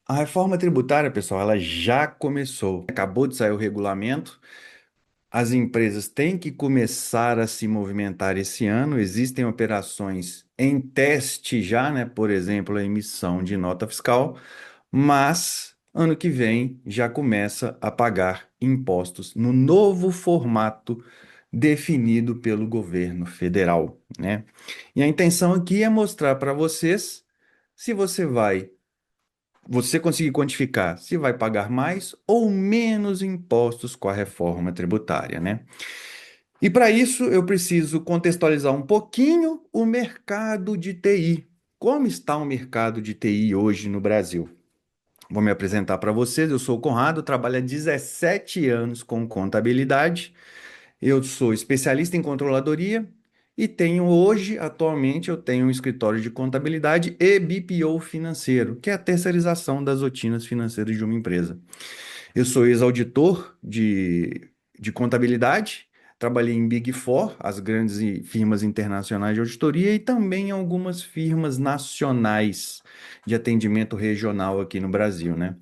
A reforma tributária, pessoal, ela já começou. Acabou de sair o regulamento. As empresas têm que começar a se movimentar esse ano. Existem operações em teste já, né? Por exemplo, a emissão de nota fiscal, mas ano que vem já começa a pagar impostos no novo formato definido pelo governo federal, né? E a intenção aqui é mostrar para vocês se você conseguir quantificar se vai pagar mais ou menos impostos com a reforma tributária, né? E para isso eu preciso contextualizar um pouquinho o mercado de TI. Como está o mercado de TI hoje no Brasil? Vou me apresentar para vocês. Eu sou o Conrado, trabalho há 17 anos com contabilidade. Eu sou especialista em controladoria e tenho hoje, atualmente, eu tenho um escritório de contabilidade e BPO financeiro, que é a terceirização das rotinas financeiras de uma empresa. Eu sou ex-auditor de contabilidade, trabalhei em Big Four, as grandes firmas internacionais de auditoria, e também em algumas firmas nacionais de atendimento regional aqui no Brasil, né?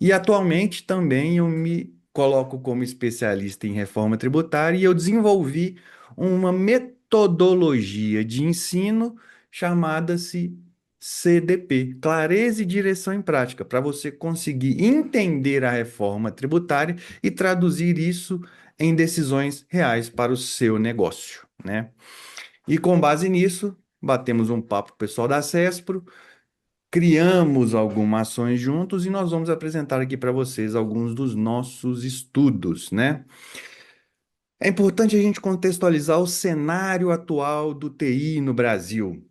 E atualmente também eu me coloco como especialista em reforma tributária e eu desenvolvi uma metodologia de ensino chamada-se CDP, Clareza e Direção em Prática, para você conseguir entender a reforma tributária e traduzir isso em decisões reais para o seu negócio, né? E com base nisso, batemos um papo com o pessoal da CESPRO, criamos algumas ações juntos e nós vamos apresentar aqui para vocês alguns dos nossos estudos, né? É importante a gente contextualizar o cenário atual do TI no Brasil.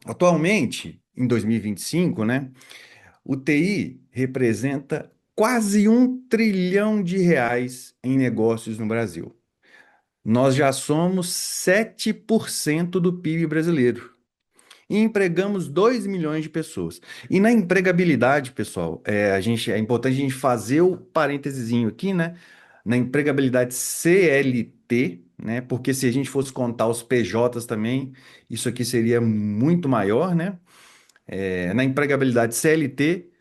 Atualmente, em 2025, né, o TI representa quase R$ 1 trilhão em negócios no Brasil. Nós já somos 7% do PIB brasileiro e empregamos 2 milhões de pessoas. E na empregabilidade, pessoal, é importante a gente fazer o parênteses aqui, né? Na empregabilidade CLT, né? Porque se a gente fosse contar os PJs também, isso aqui seria muito maior, né? Na empregabilidade CLT,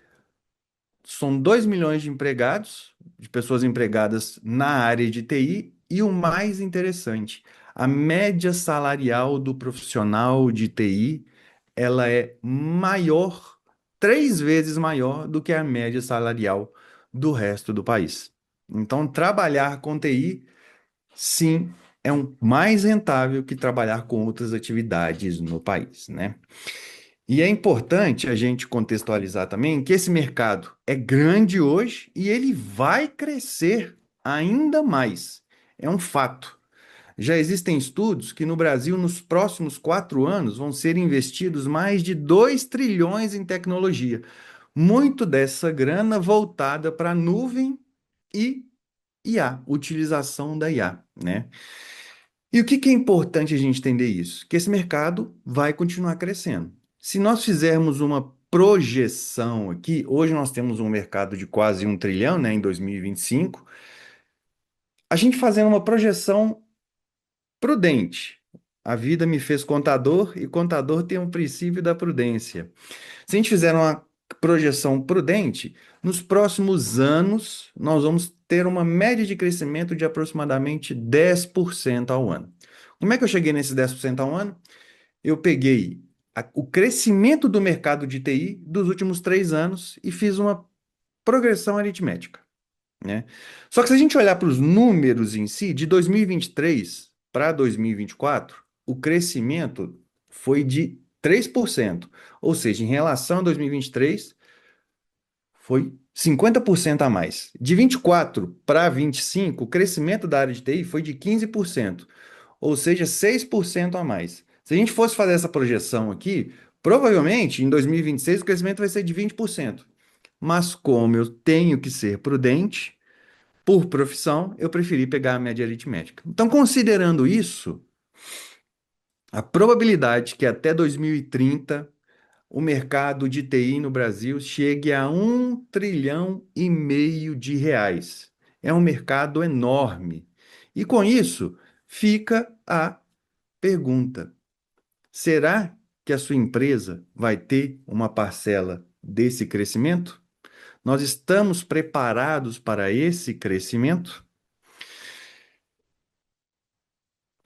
são 2 milhões de empregados, de pessoas empregadas na área de TI, e o mais interessante, a média salarial do profissional de TI ela é maior, 3 vezes maior do que a média salarial do resto do país. Então, trabalhar com TI, sim, é mais rentável que trabalhar com outras atividades no país, né? E é importante a gente contextualizar também que esse mercado é grande hoje e ele vai crescer ainda mais. É um fato. Já existem estudos que no Brasil, nos próximos 4 anos, vão ser investidos mais de 2 trilhões em tecnologia. Muito dessa grana voltada para a nuvem e IA, utilização da IA, né? E o que que é importante a gente entender isso? Que esse mercado vai continuar crescendo. Se nós fizermos uma projeção aqui, hoje nós temos um mercado de quase 1 trilhão, né, em 2025, a gente fazendo uma projeção prudente. A vida me fez contador e contador tem um princípio da prudência. Se a gente fizer uma projeção prudente, nos próximos anos nós vamos ter uma média de crescimento de aproximadamente 10% ao ano. Como é que eu cheguei nesses 10% ao ano? Eu peguei o crescimento do mercado de TI dos últimos 3 anos e fiz uma progressão aritmética, né? Só que se a gente olhar para os números em si, de 2023 para 2024, o crescimento foi de 3%. Ou seja, em relação a 2023, foi 50% a mais. De 24 para 25, o crescimento da área de TI foi de 15%, ou seja, 6% a mais. Se a gente fosse fazer essa projeção aqui, provavelmente em 2026 o crescimento vai ser de 20%. Mas como eu tenho que ser prudente, por profissão, eu preferi pegar a média aritmética. Então, considerando isso, a probabilidade que até 2030 o mercado de TI no Brasil chegue a 1,5 trilhão. É um mercado enorme. E com isso, fica a pergunta: será que a sua empresa vai ter uma parcela desse crescimento? Nós estamos preparados para esse crescimento?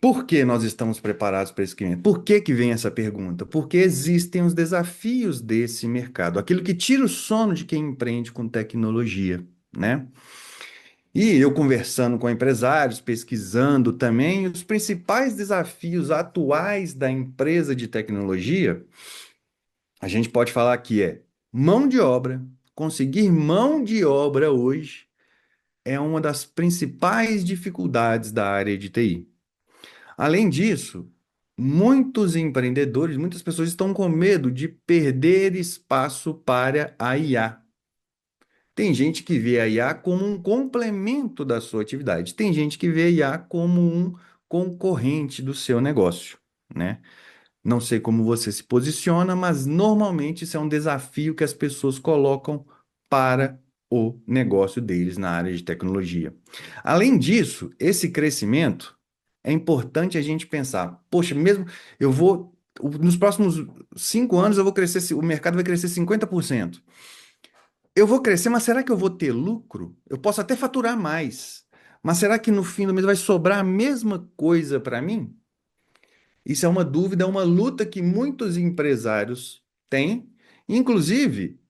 Por que nós estamos preparados para esse crescimento? Por que que vem essa pergunta? Porque existem os desafios desse mercado, aquilo que tira o sono de quem empreende com tecnologia, né? E eu conversando com empresários, pesquisando também os principais desafios atuais da empresa de tecnologia, a gente pode falar que é mão de obra. Conseguir mão de obra hoje é uma das principais dificuldades da área de TI. Além disso, muitos empreendedores, muitas pessoas estão com medo de perder espaço para a IA. Tem gente que vê a IA como um complemento da sua atividade. Tem gente que vê a IA como um concorrente do seu negócio, né? Não sei como você se posiciona, mas normalmente isso é um desafio que as pessoas colocam para o negócio deles na área de tecnologia. Além disso, esse crescimento é importante a gente pensar, poxa, mesmo eu vou, nos próximos 5 anos eu vou crescer, o mercado vai crescer 50%. Eu vou crescer, mas será que eu vou ter lucro? Eu posso até faturar mais, mas será que no fim do mês vai sobrar a mesma coisa para mim? Isso é uma dúvida, é uma luta que muitos empresários têm, inclusive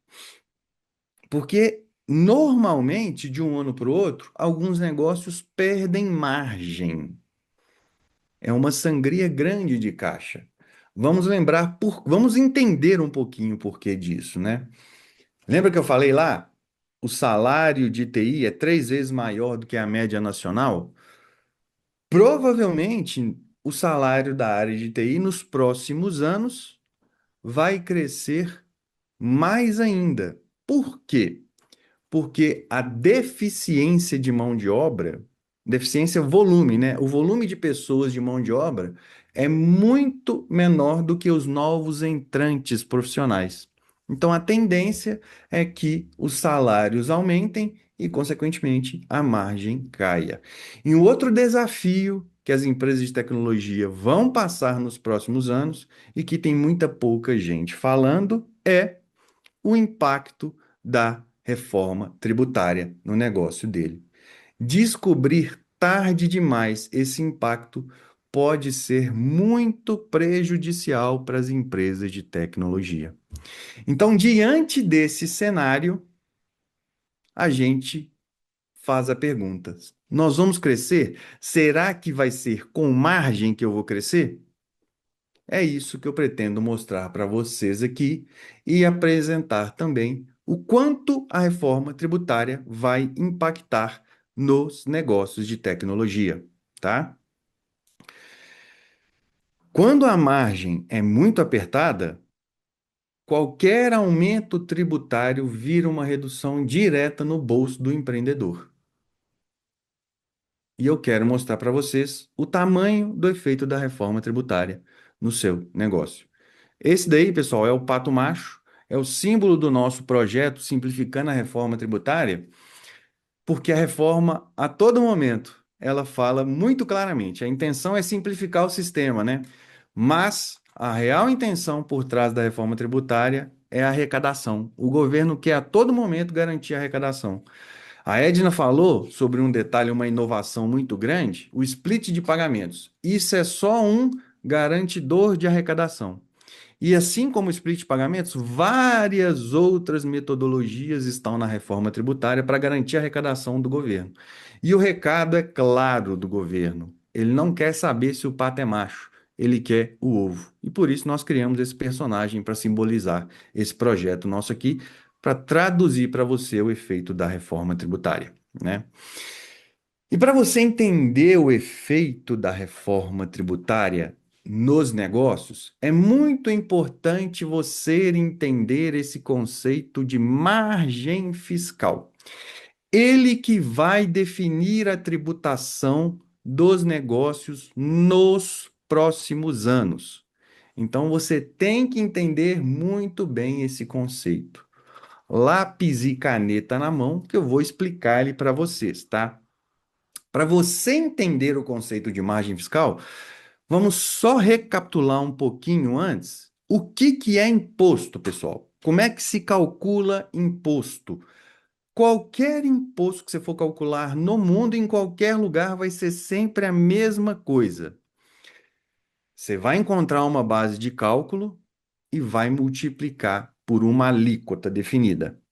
porque normalmente, de um ano para o outro, alguns negócios perdem margem. É uma sangria grande de caixa. Vamos entender um pouquinho o porquê disso, né? Lembra que eu falei lá? O salário de TI é 3 vezes maior do que a média nacional? Provavelmente, o salário da área de TI nos próximos anos vai crescer mais ainda. Por quê? Porque a deficiência de mão de obra, deficiência volume, né? O volume de pessoas de mão de obra é muito menor do que os novos entrantes profissionais. Então, a tendência é que os salários aumentem e, consequentemente, a margem caia. E um outro desafio que as empresas de tecnologia vão passar nos próximos anos e que tem muita pouca gente falando é o impacto da reforma tributária no negócio dele. Descobrir tarde demais esse impacto pode ser muito prejudicial para as empresas de tecnologia. Então, diante desse cenário, a gente faz a pergunta: nós vamos crescer? Será que vai ser com margem que eu vou crescer? É isso que eu pretendo mostrar para vocês aqui e apresentar também o quanto a reforma tributária vai impactar nos negócios de tecnologia, tá? Quando a margem é muito apertada, qualquer aumento tributário vira uma redução direta no bolso do empreendedor. E eu quero mostrar para vocês o tamanho do efeito da reforma tributária no seu negócio. Esse daí, pessoal, é o pato macho, é o símbolo do nosso projeto Simplificando a Reforma Tributária, porque a reforma, a todo momento, ela fala muito claramente, a intenção é simplificar o sistema, né? Mas a real intenção por trás da reforma tributária é a arrecadação. O governo quer a todo momento garantir a arrecadação. A Edna falou sobre um detalhe, uma inovação muito grande, o split de pagamentos. Isso é só um garantidor de arrecadação. E assim como o split de pagamentos, várias outras metodologias estão na reforma tributária para garantir a arrecadação do governo. E o recado é claro do governo: ele não quer saber se o pato é macho, ele quer o ovo. E por isso nós criamos esse personagem para simbolizar esse projeto nosso aqui, para traduzir para você o efeito da reforma tributária, né? E para você entender o efeito da reforma tributária nos negócios, é muito importante você entender esse conceito de margem fiscal. Ele que vai definir a tributação dos negócios nos próximos anos. Então você tem que entender muito bem esse conceito. Lápis e caneta na mão, que eu vou explicar ele para vocês, tá? Para você entender o conceito de margem fiscal, vamos só recapitular um pouquinho antes. O que que é imposto, pessoal? Como é que se calcula imposto? Qualquer imposto que você for calcular no mundo, em qualquer lugar, vai ser sempre a mesma coisa. Você vai encontrar uma base de cálculo e vai multiplicar por uma alíquota definida.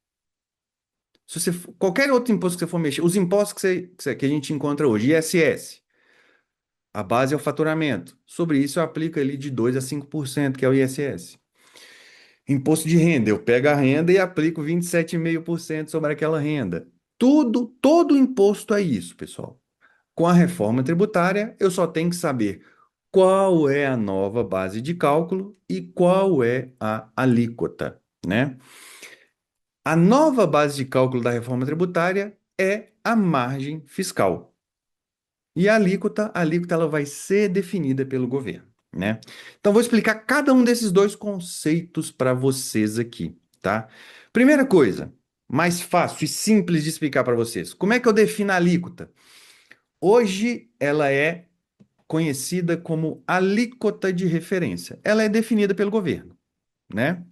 Se você, qualquer outro imposto que você for mexer, os impostos que a gente encontra hoje, ISS, a base é o faturamento. Sobre isso, eu aplico ali de 2 a 5%, que é o ISS. Imposto de renda, eu pego a renda e aplico 27,5% sobre aquela renda. Tudo, todo imposto é isso, pessoal. Com a reforma tributária, eu só tenho que saber qual é a nova base de cálculo e qual é a alíquota, né? A nova base de cálculo da reforma tributária é a margem fiscal. E a alíquota ela vai ser definida pelo governo, né? Então, vou explicar cada um desses dois conceitos para vocês aqui, tá? Primeira coisa, mais fácil e simples de explicar para vocês. Como é que eu defino a alíquota? Hoje, ela é conhecida como alíquota de referência. Ela é definida pelo governo, né?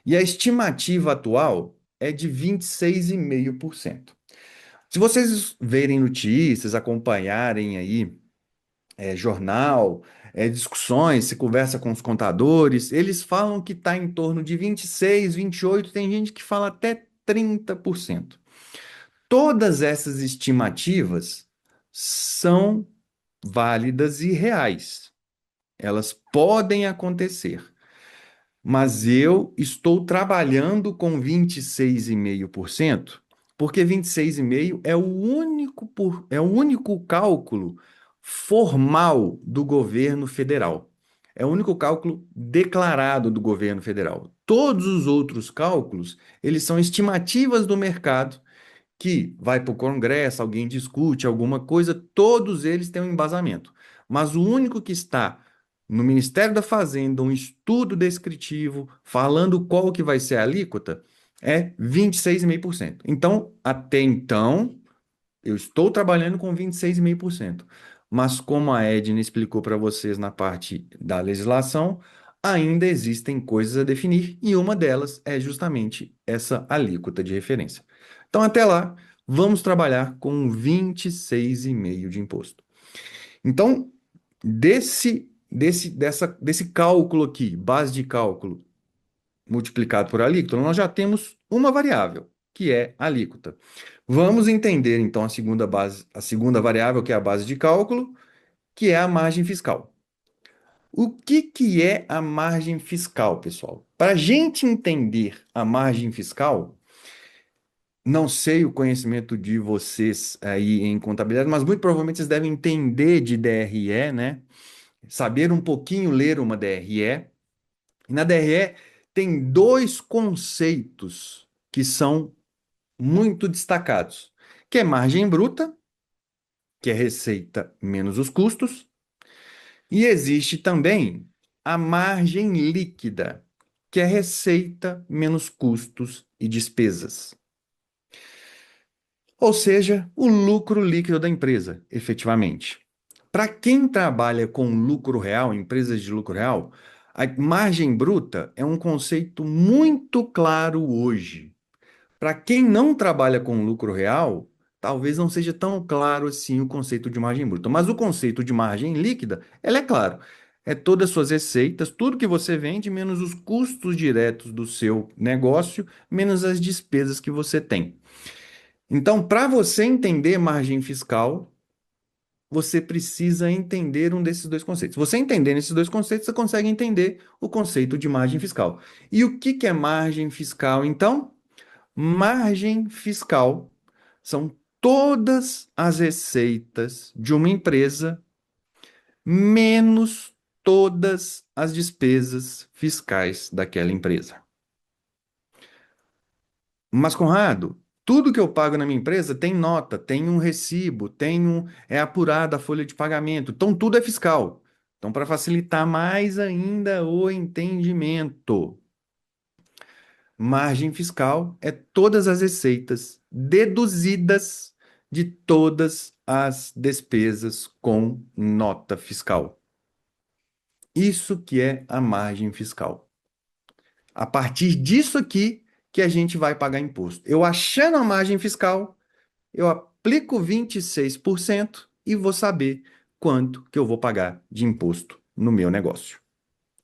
E a estimativa atual é de 26,5%. Se vocês verem notícias, acompanharem aí jornal, discussões, se conversa com os contadores, eles falam que está em torno de 26, 28, tem gente que fala até 30%. Todas essas estimativas são válidas e reais. Elas podem acontecer. Mas eu estou trabalhando com 26,5%, porque 26,5% é o único cálculo formal do governo federal. É o único cálculo declarado do governo federal. Todos os outros cálculos, eles são estimativas do mercado que vai para o Congresso, alguém discute alguma coisa, todos eles têm um embasamento. Mas o único que está no Ministério da Fazenda, um estudo descritivo falando qual que vai ser a alíquota, é 26,5%. Então, até então, eu estou trabalhando com 26,5%. Mas como a Edna explicou para vocês na parte da legislação, ainda existem coisas a definir e uma delas é justamente essa alíquota de referência. Então, até lá, vamos trabalhar com 26,5% de imposto. Então, desse cálculo aqui, base de cálculo multiplicado por alíquota, nós já temos uma variável, que é a alíquota. Vamos entender então a segunda variável, que é a base de cálculo, que é a margem fiscal. O que que é a margem fiscal, pessoal? Para a gente entender a margem fiscal, não sei o conhecimento de vocês aí em contabilidade, mas muito provavelmente vocês devem entender de DRE, né? Saber um pouquinho ler uma DRE. E na DRE tem dois conceitos que são muito destacados, que é margem bruta, que é receita menos os custos, e existe também a margem líquida, que é receita menos custos e despesas. Ou seja, o lucro líquido da empresa, efetivamente. Para quem trabalha com lucro real, empresas de lucro real, a margem bruta é um conceito muito claro hoje. Para quem não trabalha com lucro real, talvez não seja tão claro assim o conceito de margem bruta. Mas o conceito de margem líquida, ela é claro. É todas as suas receitas, tudo que você vende, menos os custos diretos do seu negócio, menos as despesas que você tem. Então, para você entender margem fiscal, você precisa entender um desses dois conceitos. Você entendendo esses dois conceitos, você consegue entender o conceito de margem fiscal. E o que que é margem fiscal, então? Margem fiscal são todas as receitas de uma empresa menos todas as despesas fiscais daquela empresa. Mas, Conrado, tudo que eu pago na minha empresa tem nota, tem um recibo, é apurada a folha de pagamento, então tudo é fiscal. Então, para facilitar mais ainda o entendimento, margem fiscal é todas as receitas deduzidas de todas as despesas com nota fiscal. Isso que é a margem fiscal. A partir disso aqui que a gente vai pagar imposto. Eu achando a margem fiscal, eu aplico 26% e vou saber quanto que eu vou pagar de imposto no meu negócio,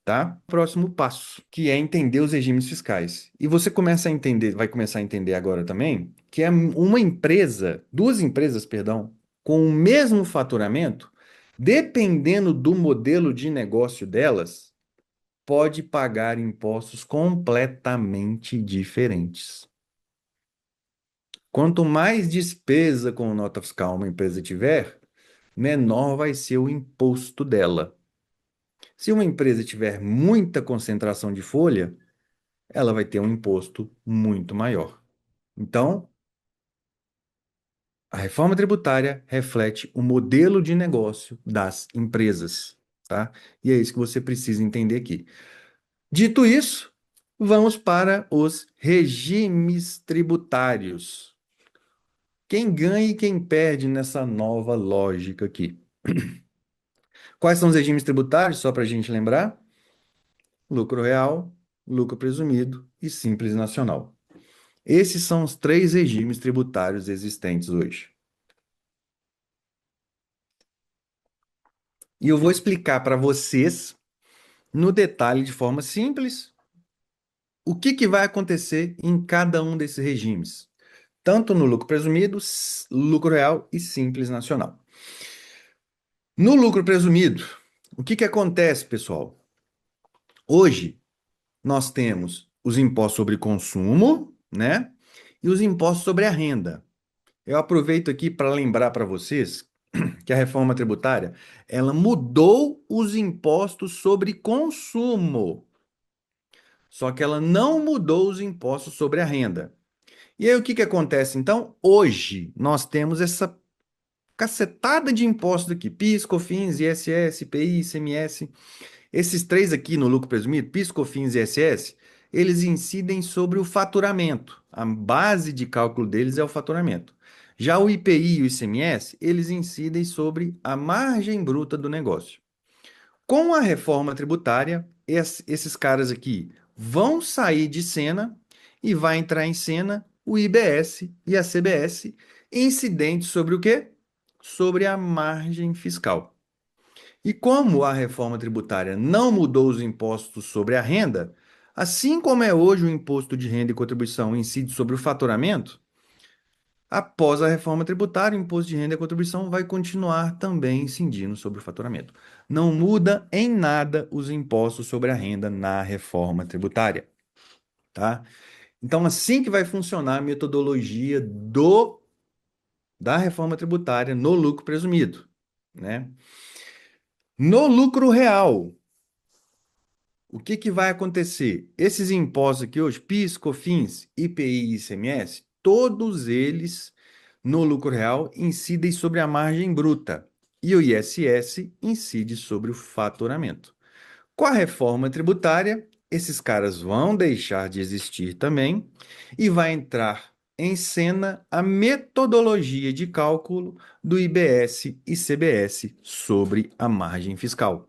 tá? Próximo passo, que é entender os regimes fiscais. E você começa a entender, vai começar a entender agora também, que é uma empresa, duas empresas, perdão, com o mesmo faturamento, dependendo do modelo de negócio delas, pode pagar impostos completamente diferentes. Quanto mais despesa com nota fiscal uma empresa tiver, menor vai ser o imposto dela. Se uma empresa tiver muita concentração de folha, ela vai ter um imposto muito maior. Então, a reforma tributária reflete o modelo de negócio das empresas, tá? E é isso que você precisa entender aqui. Dito isso, vamos para os regimes tributários. Quem ganha e quem perde nessa nova lógica aqui? Quais são os regimes tributários, só para a gente lembrar? Lucro real, lucro presumido e simples nacional. Esses são os três regimes tributários existentes hoje. E eu vou explicar para vocês, no detalhe, de forma simples, o que que vai acontecer em cada um desses regimes, tanto no lucro presumido, lucro real e simples nacional. No lucro presumido, o que que acontece, pessoal? Hoje, nós temos os impostos sobre consumo, né? E os impostos sobre a renda. Eu aproveito aqui para lembrar para vocês que a reforma tributária, ela mudou os impostos sobre consumo, só que ela não mudou os impostos sobre a renda. E aí o que que acontece então? Hoje nós temos essa cacetada de impostos aqui, PIS, COFINS, ISS, IPI, ICMS. Esses três aqui no lucro presumido, PIS, COFINS e ISS, eles incidem sobre o faturamento. A base de cálculo deles é o faturamento. Já o IPI e o ICMS, eles incidem sobre a margem bruta do negócio. Com a reforma tributária, esses caras aqui vão sair de cena e vai entrar em cena o IBS e a CBS, incidentes sobre o quê? Sobre a margem fiscal. E como a reforma tributária não mudou os impostos sobre a renda, assim como é hoje o imposto de renda e contribuição incide sobre o faturamento, após a reforma tributária, o imposto de renda e contribuição vai continuar também incidindo sobre o faturamento. Não muda em nada os impostos sobre a renda na reforma tributária, tá? Então, assim que vai funcionar a metodologia da reforma tributária no lucro presumido, né? No lucro real, o que que vai acontecer? Esses impostos aqui hoje, PIS, COFINS, IPI e ICMS, todos eles no lucro real incidem sobre a margem bruta e o ISS incide sobre o faturamento. Com a reforma tributária, esses caras vão deixar de existir também e vai entrar em cena a metodologia de cálculo do IBS e CBS sobre a margem fiscal.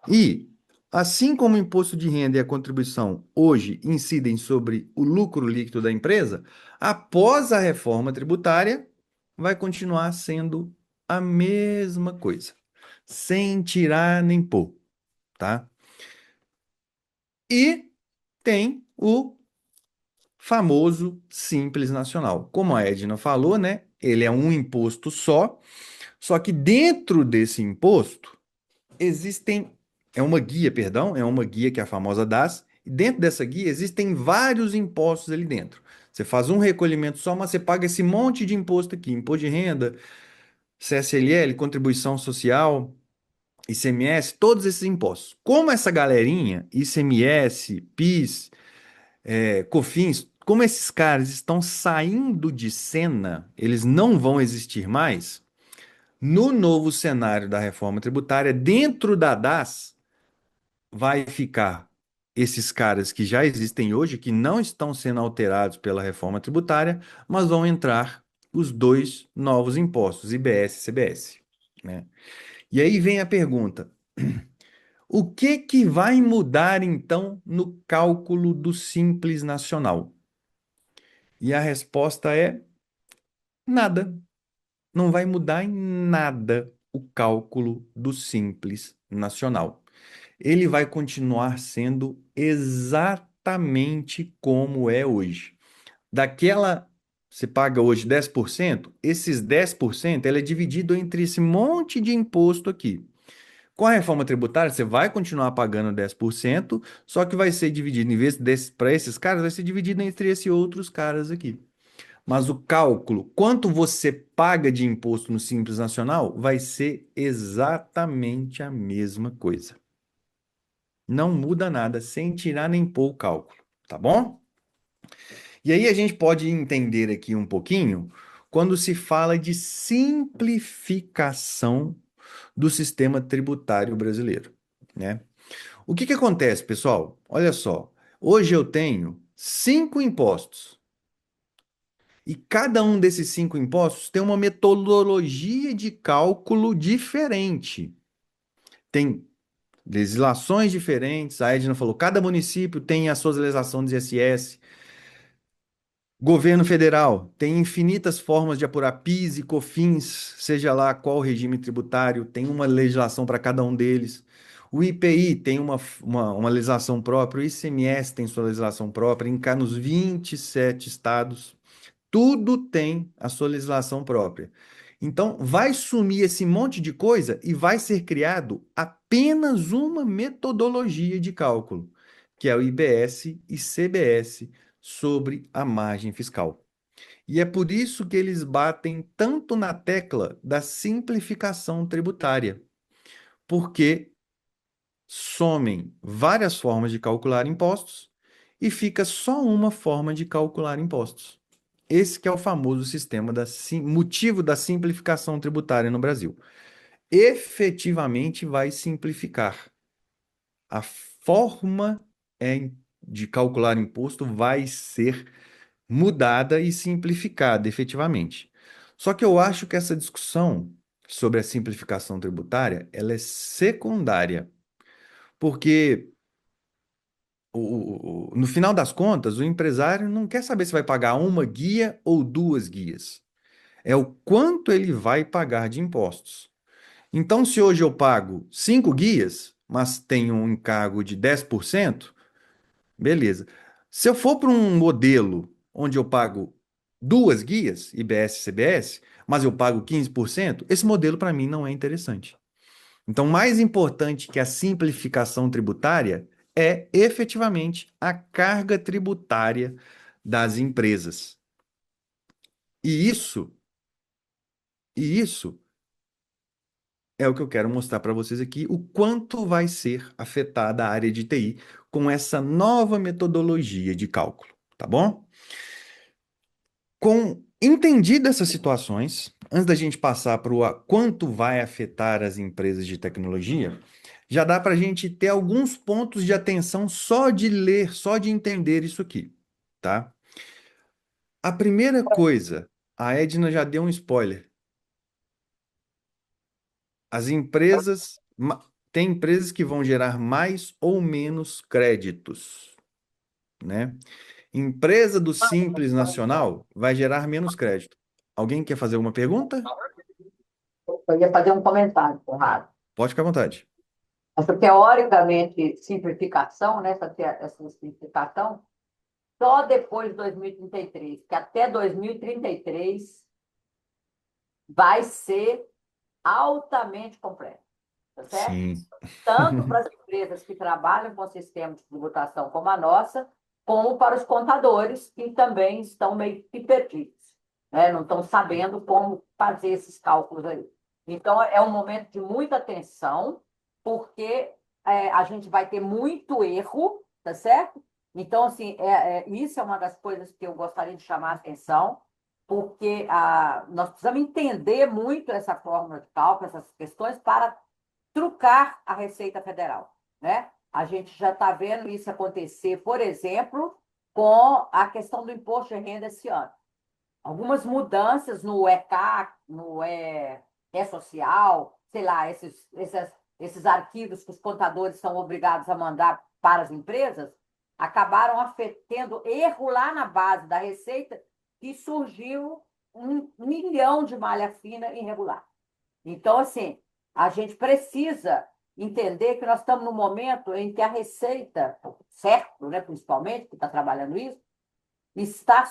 E, assim como o imposto de renda e a contribuição hoje incidem sobre o lucro líquido da empresa, após a reforma tributária, vai continuar sendo a mesma coisa, sem tirar nem pôr, tá? E tem o famoso Simples Nacional. Como a Edna falou, né? Ele é um imposto só que dentro desse imposto existem, é uma guia, perdão, é uma guia que é a famosa DAS, e dentro dessa guia existem vários impostos ali dentro. Você faz um recolhimento só, mas você paga esse monte de imposto aqui, imposto de renda, CSLL, contribuição social, ICMS, todos esses impostos. Como essa galerinha, ICMS, PIS, COFINS, como esses caras estão saindo de cena, eles não vão existir mais, no novo cenário da reforma tributária, dentro da DAS, vai ficar esses caras que já existem hoje, que não estão sendo alterados pela reforma tributária, mas vão entrar os dois novos impostos, IBS e CBS, né? E aí vem a pergunta: o que que vai mudar então no cálculo do Simples Nacional? E a resposta é nada. Não vai mudar em nada o cálculo do Simples Nacional. Ele vai continuar sendo exatamente como é hoje. Daquela, você paga hoje 10%, esses 10% ele é dividido entre esse monte de imposto aqui. Com a reforma tributária, você vai continuar pagando 10%, só que vai ser dividido, em vez desse, para esses caras, vai ser dividido entre esses outros caras aqui. Mas o cálculo, quanto você paga de imposto no Simples Nacional, vai ser exatamente a mesma coisa. Não muda nada, sem tirar nem pôr o cálculo, tá bom? E aí a gente pode entender aqui um pouquinho quando se fala de simplificação do sistema tributário brasileiro, né? O que que acontece, pessoal? Olha só, hoje eu tenho 5 impostos e cada um desses 5 impostos tem uma metodologia de cálculo diferente. Tem legislações diferentes. A Edna falou, cada município tem a sua legislação de ISS. Governo federal tem infinitas formas de apurar PIS e COFINS, seja lá qual regime tributário, tem uma legislação para cada um deles. O IPI tem uma legislação própria, o ICMS tem sua legislação própria, nos 27 estados, tudo tem a sua legislação própria. Então, vai sumir esse monte de coisa e vai ser criado apenas uma metodologia de cálculo, que é o IBS e CBS sobre a margem fiscal. E é por isso que eles batem tanto na tecla da simplificação tributária, porque somem várias formas de calcular impostos e fica só uma forma de calcular impostos. Esse que é o famoso sistema motivo da simplificação tributária no Brasil. Efetivamente vai simplificar. A forma de calcular imposto vai ser mudada e simplificada, efetivamente. Só que eu acho que essa discussão sobre a simplificação tributária, ela é secundária, porque no final das contas, o empresário não quer saber se vai pagar uma guia ou 2 guias. É o quanto ele vai pagar de impostos. Então, se hoje eu pago 5 guias, mas tenho um encargo de 10%, beleza. Se eu for para um modelo onde eu pago 2 guias, IBS e CBS, mas eu pago 15%, esse modelo para mim não é interessante. Então, mais importante que a simplificação tributária é efetivamente a carga tributária das empresas. E isso é o que eu quero mostrar para vocês aqui, o quanto vai ser afetada a área de TI com essa nova metodologia de cálculo, tá bom? Com entendido essas situações, antes da gente passar para o quanto vai afetar as empresas de tecnologia, já dá para a gente ter alguns pontos de atenção só de ler, só de entender isso aqui, tá? A primeira coisa, a Edna já deu um spoiler. As empresas, tem empresas que vão gerar mais ou menos créditos, né? Empresa do Simples Nacional vai gerar menos crédito. Alguém quer fazer alguma pergunta? Eu ia fazer um comentário, Conrado. Pode ficar à vontade. Essa teoricamente simplificação, né, essa simplificação, só depois de 2033, que até 2033 vai ser altamente complexo, tá certo? Sim. Tanto para as empresas que trabalham com sistemas de tributação como a nossa, como para os contadores que também estão meio que perdidos, né? Não estão sabendo como fazer esses cálculos aí. Então, é um momento de muita atenção, porque a gente vai ter muito erro, tá certo? Então, assim, isso é uma das coisas que eu gostaria de chamar a atenção, porque nós precisamos entender muito essa fórmula de cálculo, essas questões, para trucar a Receita Federal, né? A gente já está vendo isso acontecer, por exemplo, com a questão do imposto de renda esse ano. Algumas mudanças no ECA, no E-Social, sei lá, esses arquivos que os contadores são obrigados a mandar para as empresas, acabaram tendo erro lá na base da Receita e surgiu 1 milhão de malha fina irregular. Então, assim, a gente precisa entender que nós estamos num momento em que a Receita, certo, né, principalmente, que está trabalhando isso, está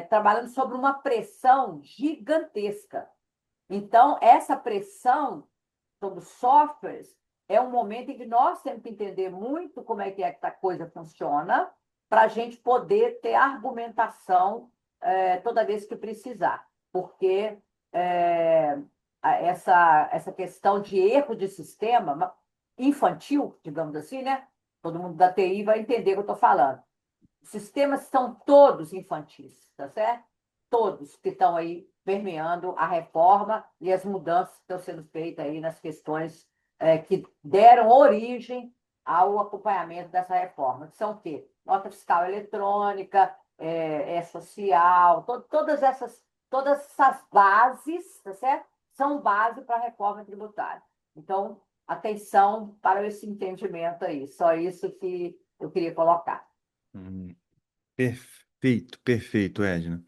trabalhando sobre uma pressão gigantesca. Então, essa pressão sobre os softwares é um momento em que nós temos que entender muito como é que a coisa funciona para a gente poder ter argumentação toda vez que precisar. Porque é, essa questão de erro de sistema infantil, digamos assim, né? Todo mundo da TI vai entender o que eu estou falando. Os sistemas são todos infantis, tá certo? Todos que estão aí permeando a reforma e as mudanças que estão sendo feitas aí nas questões que deram origem ao acompanhamento dessa reforma, que são o quê? Nota fiscal eletrônica, social, todas essas bases, tá certo? São base para a reforma tributária. Então, atenção para esse entendimento aí. Só isso que eu queria colocar. Hum, Perfeito, perfeito, Edna.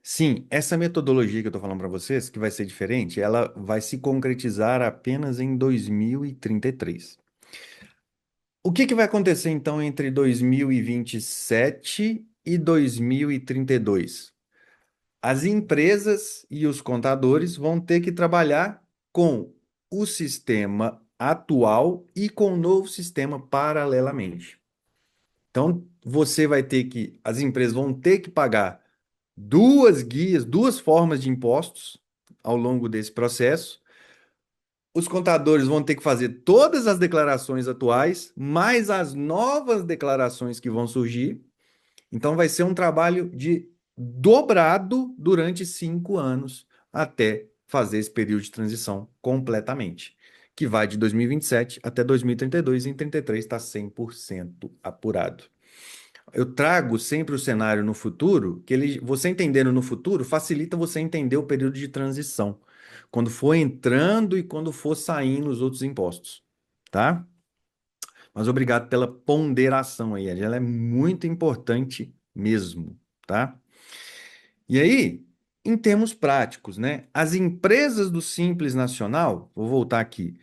Sim, essa metodologia que eu estou falando para vocês, que vai ser diferente, ela vai se concretizar apenas em 2033. O que que vai acontecer então entre 2027 e 2032? As empresas e os contadores vão ter que trabalhar com o sistema atual e com o novo sistema paralelamente. Então, as empresas vão ter que pagar duas guias, duas formas de impostos ao longo desse processo. Os contadores vão ter que fazer todas as declarações atuais, mais as novas declarações que vão surgir. Então, vai ser um trabalho de dobrado durante 5 anos até fazer esse período de transição completamente, que vai de 2027 até 2032, e em 33 está 100% apurado. Eu trago sempre o cenário no futuro, você entendendo no futuro facilita você entender o período de transição, quando for entrando e quando for saindo os outros impostos, tá? Mas obrigado pela ponderação aí, ela é muito importante mesmo, tá? E aí, em termos práticos, né? As empresas do Simples Nacional, vou voltar aqui.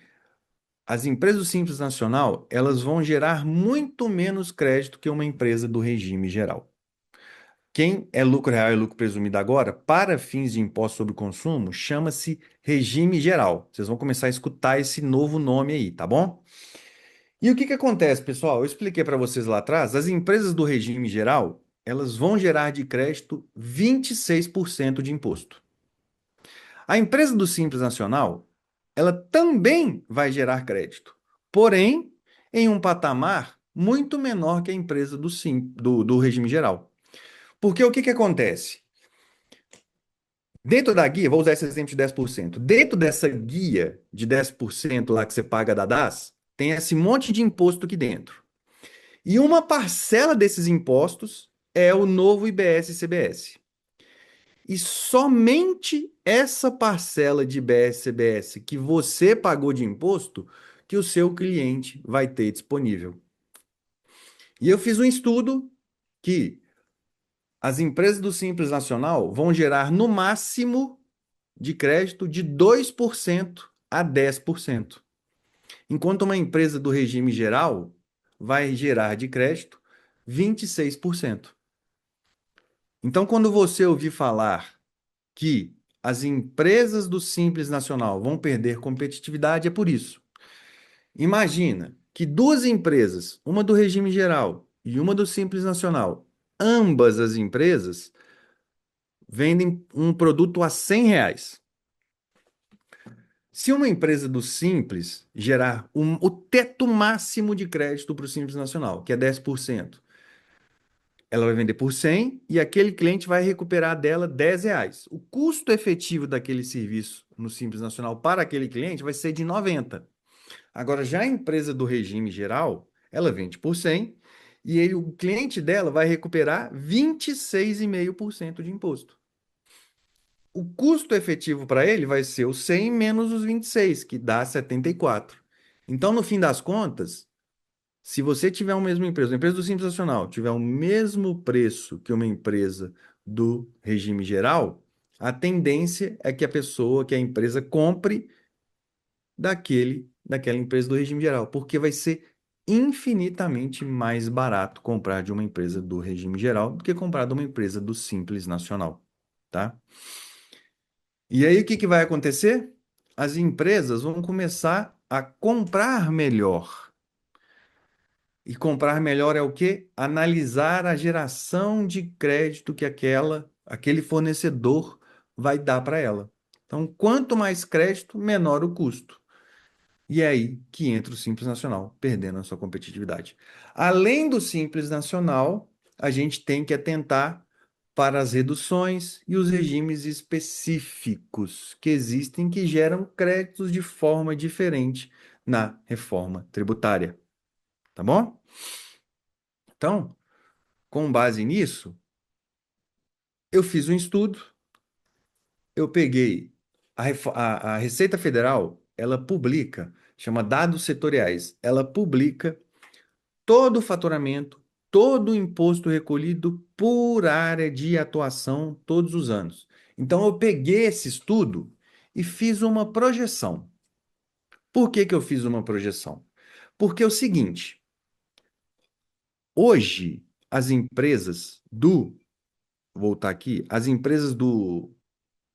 As empresas do Simples Nacional, elas vão gerar muito menos crédito que uma empresa do regime geral. Quem é lucro real e lucro presumido agora, para fins de imposto sobre o consumo, chama-se regime geral. Vocês vão começar a escutar esse novo nome aí, tá bom? E o que que acontece, pessoal? Eu expliquei para vocês lá atrás, as empresas do regime geral, elas vão gerar de crédito 26% de imposto. A empresa do Simples Nacional, ela também vai gerar crédito, porém, em um patamar muito menor que a empresa do regime geral. Porque o que que acontece? Dentro da guia, vou usar esse exemplo de 10%. Dentro dessa guia de 10% lá que você paga da DAS, tem esse monte de imposto aqui dentro. E uma parcela desses impostos é o novo IBS e CBS. E somente essa parcela de IBS e CBS que você pagou de imposto que o seu cliente vai ter disponível. E eu fiz um estudo que as empresas do Simples Nacional vão gerar no máximo de crédito de 2% a 10%, enquanto uma empresa do regime geral vai gerar de crédito 26%. Então, quando você ouvir falar que as empresas do Simples Nacional vão perder competitividade, é por isso. Imagina que duas empresas, uma do regime geral e uma do Simples Nacional, ambas as empresas vendem um produto a R$ 100. Se uma empresa do Simples gerar o teto máximo de crédito para o Simples Nacional, que é 10%, ela vai vender por 100 e aquele cliente vai recuperar dela R$ 10. O custo efetivo daquele serviço no Simples Nacional para aquele cliente vai ser de 90. Agora, já a empresa do regime geral, ela vende por 100 e o cliente dela vai recuperar 26,5% de imposto. O custo efetivo para ele vai ser os 100 menos os 26, que dá 74. Então, no fim das contas, se você tiver uma mesma empresa, uma empresa do Simples Nacional tiver o mesmo preço que uma empresa do regime geral, a tendência é que a pessoa, que a empresa compre daquela empresa do regime geral, porque vai ser infinitamente mais barato comprar de uma empresa do regime geral do que comprar de uma empresa do Simples Nacional, tá? E aí o que que vai acontecer? As empresas vão começar a comprar melhor. E comprar melhor é o quê? Analisar a geração de crédito que aquele fornecedor vai dar para ela. Então, quanto mais crédito, menor o custo. E é aí que entra o Simples Nacional, perdendo a sua competitividade. Além do Simples Nacional, a gente tem que atentar para as reduções e os regimes específicos que existem que geram créditos de forma diferente na reforma tributária, tá bom? Então, com base nisso, eu fiz um estudo, eu peguei a Receita Federal, ela publica, chama dados setoriais, ela publica todo o faturamento, todo o imposto recolhido por área de atuação todos os anos. Então, eu peguei esse estudo e fiz uma projeção. Por que que eu fiz uma projeção? Porque é o seguinte, hoje as empresas vou voltar aqui, as empresas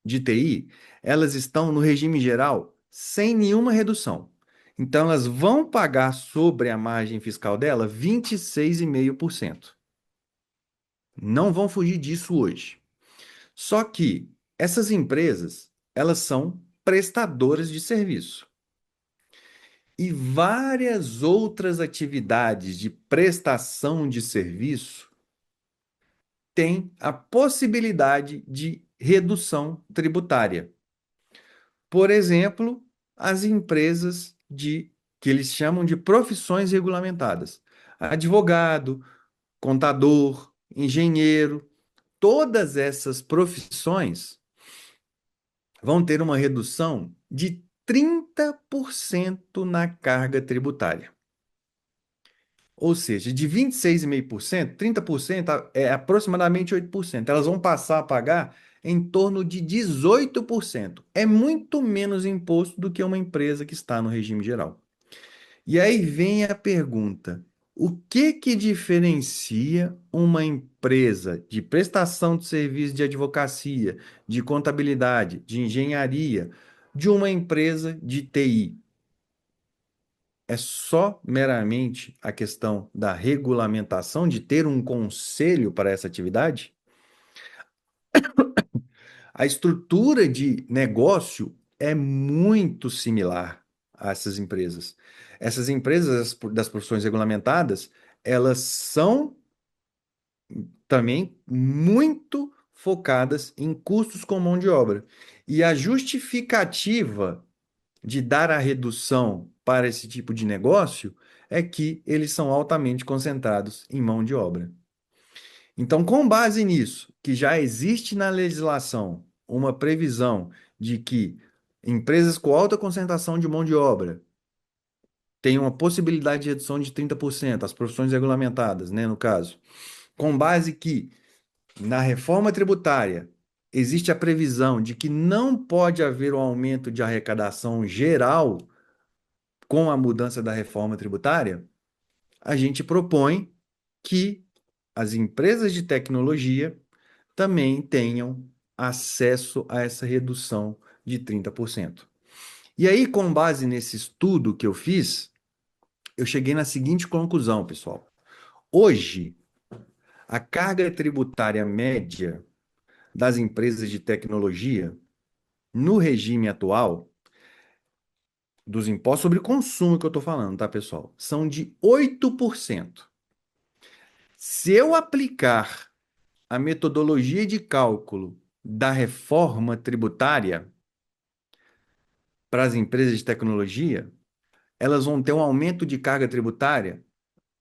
de TI, elas estão no regime geral sem nenhuma redução. Então, elas vão pagar sobre a margem fiscal dela 26,5%. Não vão fugir disso hoje. Só que essas empresas, elas são prestadoras de serviço. E várias outras atividades de prestação de serviço têm a possibilidade de redução tributária. Por exemplo, as empresas que eles chamam de profissões regulamentadas. Advogado, contador, engenheiro, todas essas profissões vão ter uma redução de 30% na carga tributária. Ou seja, de 26,5%, 30% é aproximadamente 8%. Elas vão passar a pagar em torno de 18%. É muito menos imposto do que uma empresa que está no regime geral. E aí vem a pergunta: o que que diferencia uma empresa de prestação de serviço de advocacia, de contabilidade, de engenharia, de uma empresa de TI? É só meramente a questão da regulamentação, de ter um conselho para essa atividade? A estrutura de negócio é muito similar a essas empresas. Essas empresas das profissões regulamentadas, elas são também muito focadas em custos com mão de obra. E a justificativa de dar a redução para esse tipo de negócio é que eles são altamente concentrados em mão de obra. Então, com base nisso, que já existe na legislação uma previsão de que empresas com alta concentração de mão de obra têm uma possibilidade de redução de 30%, as profissões regulamentadas, né, no caso, com base que na reforma tributária existe a previsão de que não pode haver um aumento de arrecadação geral com a mudança da reforma tributária, a gente propõe que as empresas de tecnologia também tenham acesso a essa redução de 30%. E aí, com base nesse estudo que eu fiz, eu cheguei na seguinte conclusão, pessoal. Hoje, a carga tributária média das empresas de tecnologia, no regime atual, dos impostos sobre consumo que eu estou falando, tá, pessoal? São de 8%. Se eu aplicar a metodologia de cálculo da reforma tributária para as empresas de tecnologia, elas vão ter um aumento de carga tributária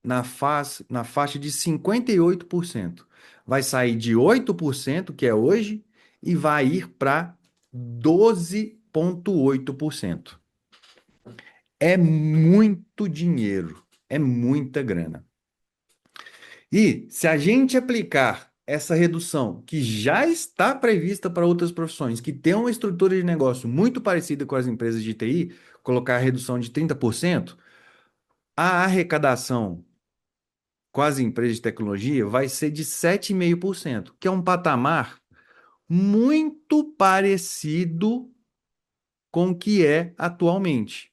na faixa de 58%. Vai sair de 8%, que é hoje, e vai ir para 12,8%. É muito dinheiro, é muita grana. E se a gente aplicar essa redução, que já está prevista para outras profissões, que tem uma estrutura de negócio muito parecida com as empresas de TI, colocar a redução de 30%, a arrecadação com as empresas de tecnologia vai ser de 7,5%, que é um patamar muito parecido com o que é atualmente.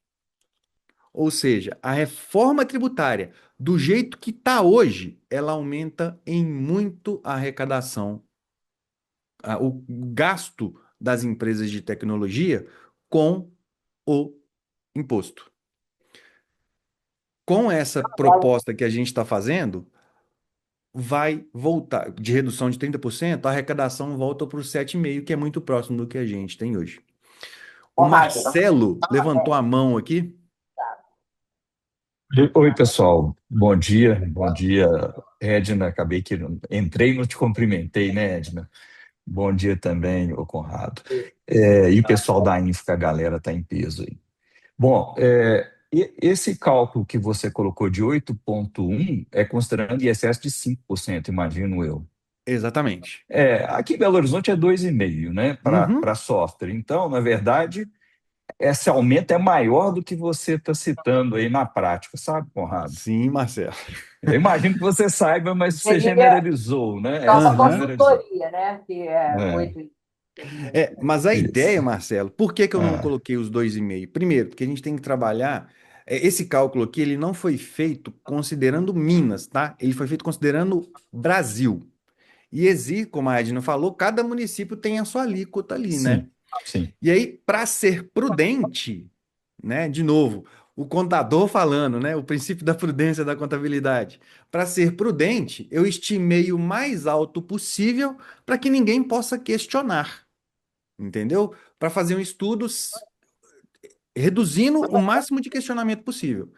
Ou seja, a reforma tributária, do jeito que está hoje, ela aumenta em muito a arrecadação, o gasto das empresas de tecnologia com o imposto. Com essa proposta que a gente está fazendo, vai voltar, de redução de 30%, a arrecadação volta para os 7,5%, que é muito próximo do que a gente tem hoje. O Conrado, Marcelo levantou a mão aqui. Oi, pessoal. Bom dia, Edna. Acabei que entrei e não te cumprimentei, né, Edna? Bom dia também, ô Conrado. E o pessoal da Infra, a galera está em peso aí. Bom, esse cálculo que você colocou de 8,1 é considerando ISS de 5%, imagino eu. Exatamente. Aqui em Belo Horizonte é 2,5, né, Uhum. para software. Então, na verdade, esse aumento é maior do que você está citando aí na prática, sabe, Conrado? Sim, Marcelo. Eu imagino que você saiba, mas você seria generalizou, né? só Você uma Aham. generalizou. consultoria, né? Que é É, 8 Mas a isso. ideia, Marcelo, por que que eu não Ah, coloquei os 2,5? Primeiro, porque a gente tem que trabalhar. Esse cálculo aqui, ele não foi feito considerando Minas, tá? Ele foi feito considerando Brasil. E existe, como a Edna falou, cada município tem a sua alíquota ali, né? sim, sim. E aí, para ser prudente, né? De novo, o contador falando, né? O princípio da prudência da contabilidade. Para ser prudente, eu estimei o mais alto possível para que ninguém possa questionar, entendeu? Para fazer um estudo reduzindo o máximo de questionamento possível.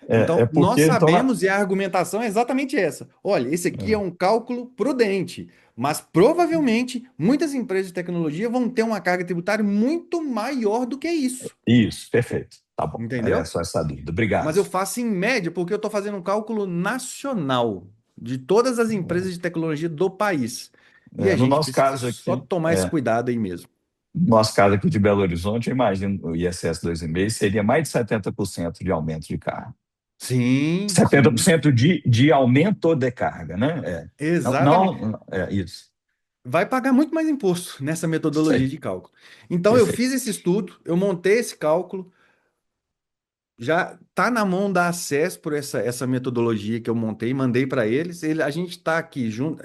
É Então, nós porque, então, sabemos, e a argumentação é exatamente essa. Olha, esse aqui é um cálculo prudente, mas provavelmente muitas empresas de tecnologia vão ter uma carga tributária muito maior do que isso, isso, perfeito. Tá bom. Era entendeu? só essa dúvida. Mas Obrigado. eu faço em média porque eu estou fazendo um cálculo nacional de todas as empresas de tecnologia do país. E a No gente nosso precisa caso só aqui, tomar esse cuidado aí mesmo. no nosso caso aqui de Belo Horizonte, eu imagino o ISS 2,5 seria mais de 70% de aumento de carga. Sim, setenta por sim, cento de aumento de carga, né? Não, exatamente. não, isso. Vai pagar muito mais imposto nessa metodologia Sei, de cálculo. Então, eu perfeito. fiz esse estudo, eu montei esse cálculo, já está na mão da Acesso por essa metodologia que eu montei, mandei para eles. A gente está aqui, junto,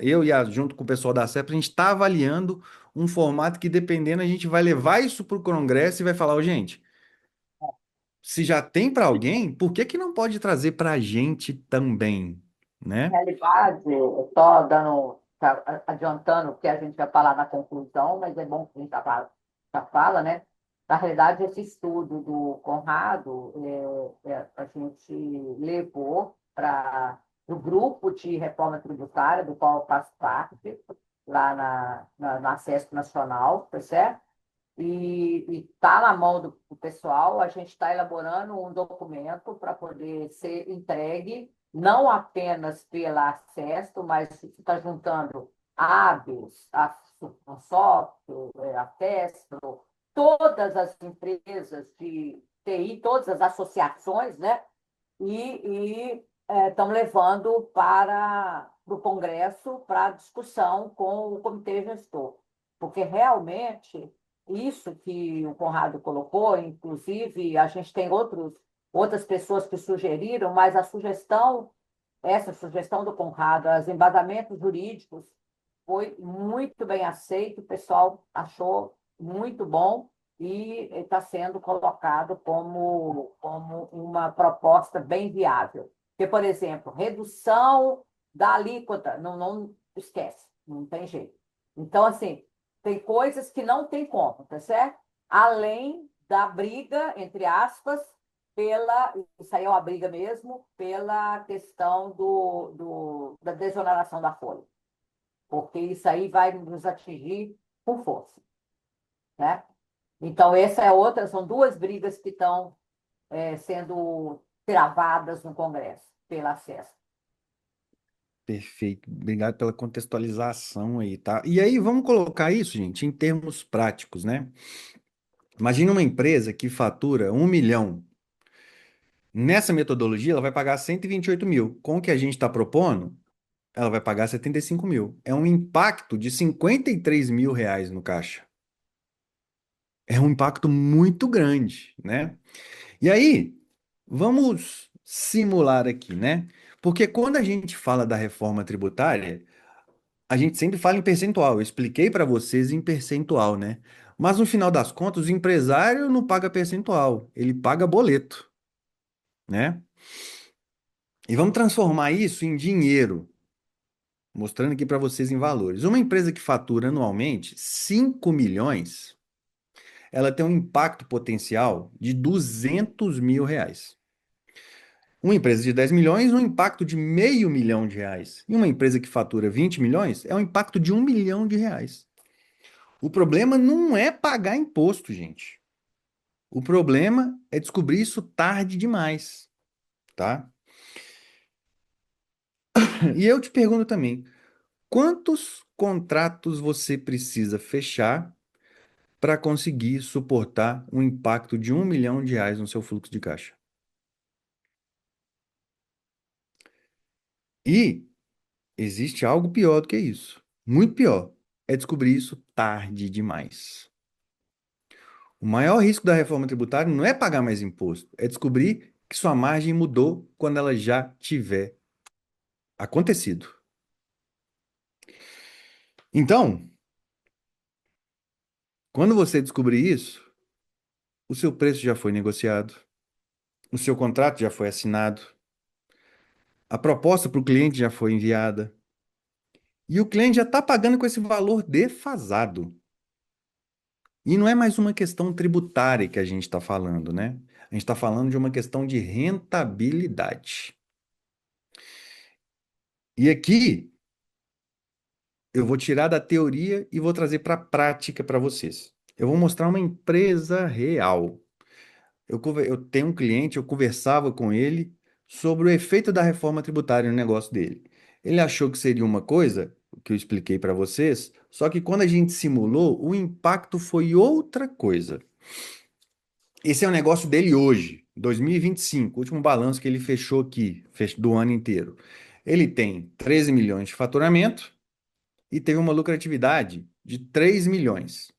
junto com o pessoal da Acesso, a gente está avaliando um formato que, dependendo, a gente vai levar isso para o Congresso e vai falar, ô, gente, se já tem para alguém, por que que não pode trazer para a gente também, né? realidade, só dando, adiantando o que a gente vai falar na conclusão, mas é bom que a gente já fala, né? Na realidade, esse estudo do Conrado, a gente levou para o grupo de reforma tributária, do qual eu faço parte, lá na Sesc Nacional, tá certo? E está na mão do pessoal, a gente está elaborando um documento para poder ser entregue, não apenas pela Acesto, mas está juntando a ABES, a Software, a Testro, todas as empresas de TI, todas as associações, né? E estão levando para o Congresso para discussão com o Comitê Gestor. Porque realmente isso que o Conrado colocou, inclusive a gente tem outras pessoas que sugeriram, mas essa sugestão do Conrado, os embasamentos jurídicos, foi muito bem aceito, o pessoal achou muito bom e está sendo colocado como uma proposta bem viável. Porque, por exemplo, redução da alíquota, não esquece, não tem jeito. Então, assim, tem coisas que não tem como, tá certo? Além da briga, entre aspas, isso aí é uma briga mesmo, pela questão da desoneração da folha, porque isso aí vai nos atingir com força, né? Então, essa é outra, são duas brigas que estão sendo travadas no Congresso pela acesso. Perfeito. Obrigado pela contextualização aí, tá? E aí, vamos colocar isso, gente, em termos práticos, né? Imagina uma empresa que fatura 1 milhão. Nessa metodologia, ela vai pagar 128 mil. Com o que a gente está propondo, ela vai pagar 75 mil. É um impacto de 53 mil reais no caixa. É um impacto muito grande, né? E aí, vamos simular aqui, né? Porque quando a gente fala da reforma tributária, a gente sempre fala em percentual. Eu expliquei para vocês em percentual, né? Mas no final das contas, o empresário não paga percentual, ele paga boleto, né? E vamos transformar isso em dinheiro, mostrando aqui para vocês em valores. Uma empresa que fatura anualmente 5 milhões, ela tem um impacto potencial de 200 mil reais. Uma empresa de 10 milhões, um impacto de meio milhão de reais. E uma empresa que fatura 20 milhões, é um impacto de 1 milhão de reais. O problema não é pagar imposto, gente. O problema é descobrir isso tarde demais, tá? E eu te pergunto também, quantos contratos você precisa fechar para conseguir suportar um impacto de 1 milhão de reais no seu fluxo de caixa? E existe algo pior do que isso. Muito pior. É descobrir isso tarde demais. O maior risco da reforma tributária não é pagar mais imposto, é descobrir que sua margem mudou quando ela já tiver acontecido. Então, quando você descobrir isso, o seu preço já foi negociado, o seu contrato já foi assinado, a proposta para o cliente já foi enviada, e o cliente já está pagando com esse valor defasado. E não é mais uma questão tributária que a gente está falando, né? A gente está falando de uma questão de rentabilidade. E aqui eu vou tirar da teoria e vou trazer para a prática para vocês. Eu vou mostrar uma empresa real. Eu tenho um cliente, eu conversava com ele sobre o efeito da reforma tributária no negócio dele. Ele achou que seria uma coisa, o que eu expliquei para vocês, só que quando a gente simulou, o impacto foi outra coisa. Esse é o negócio dele hoje, 2025, último balanço que ele fechou aqui, do ano inteiro. Ele tem 13 milhões de faturamento e teve uma lucratividade de 3 milhões.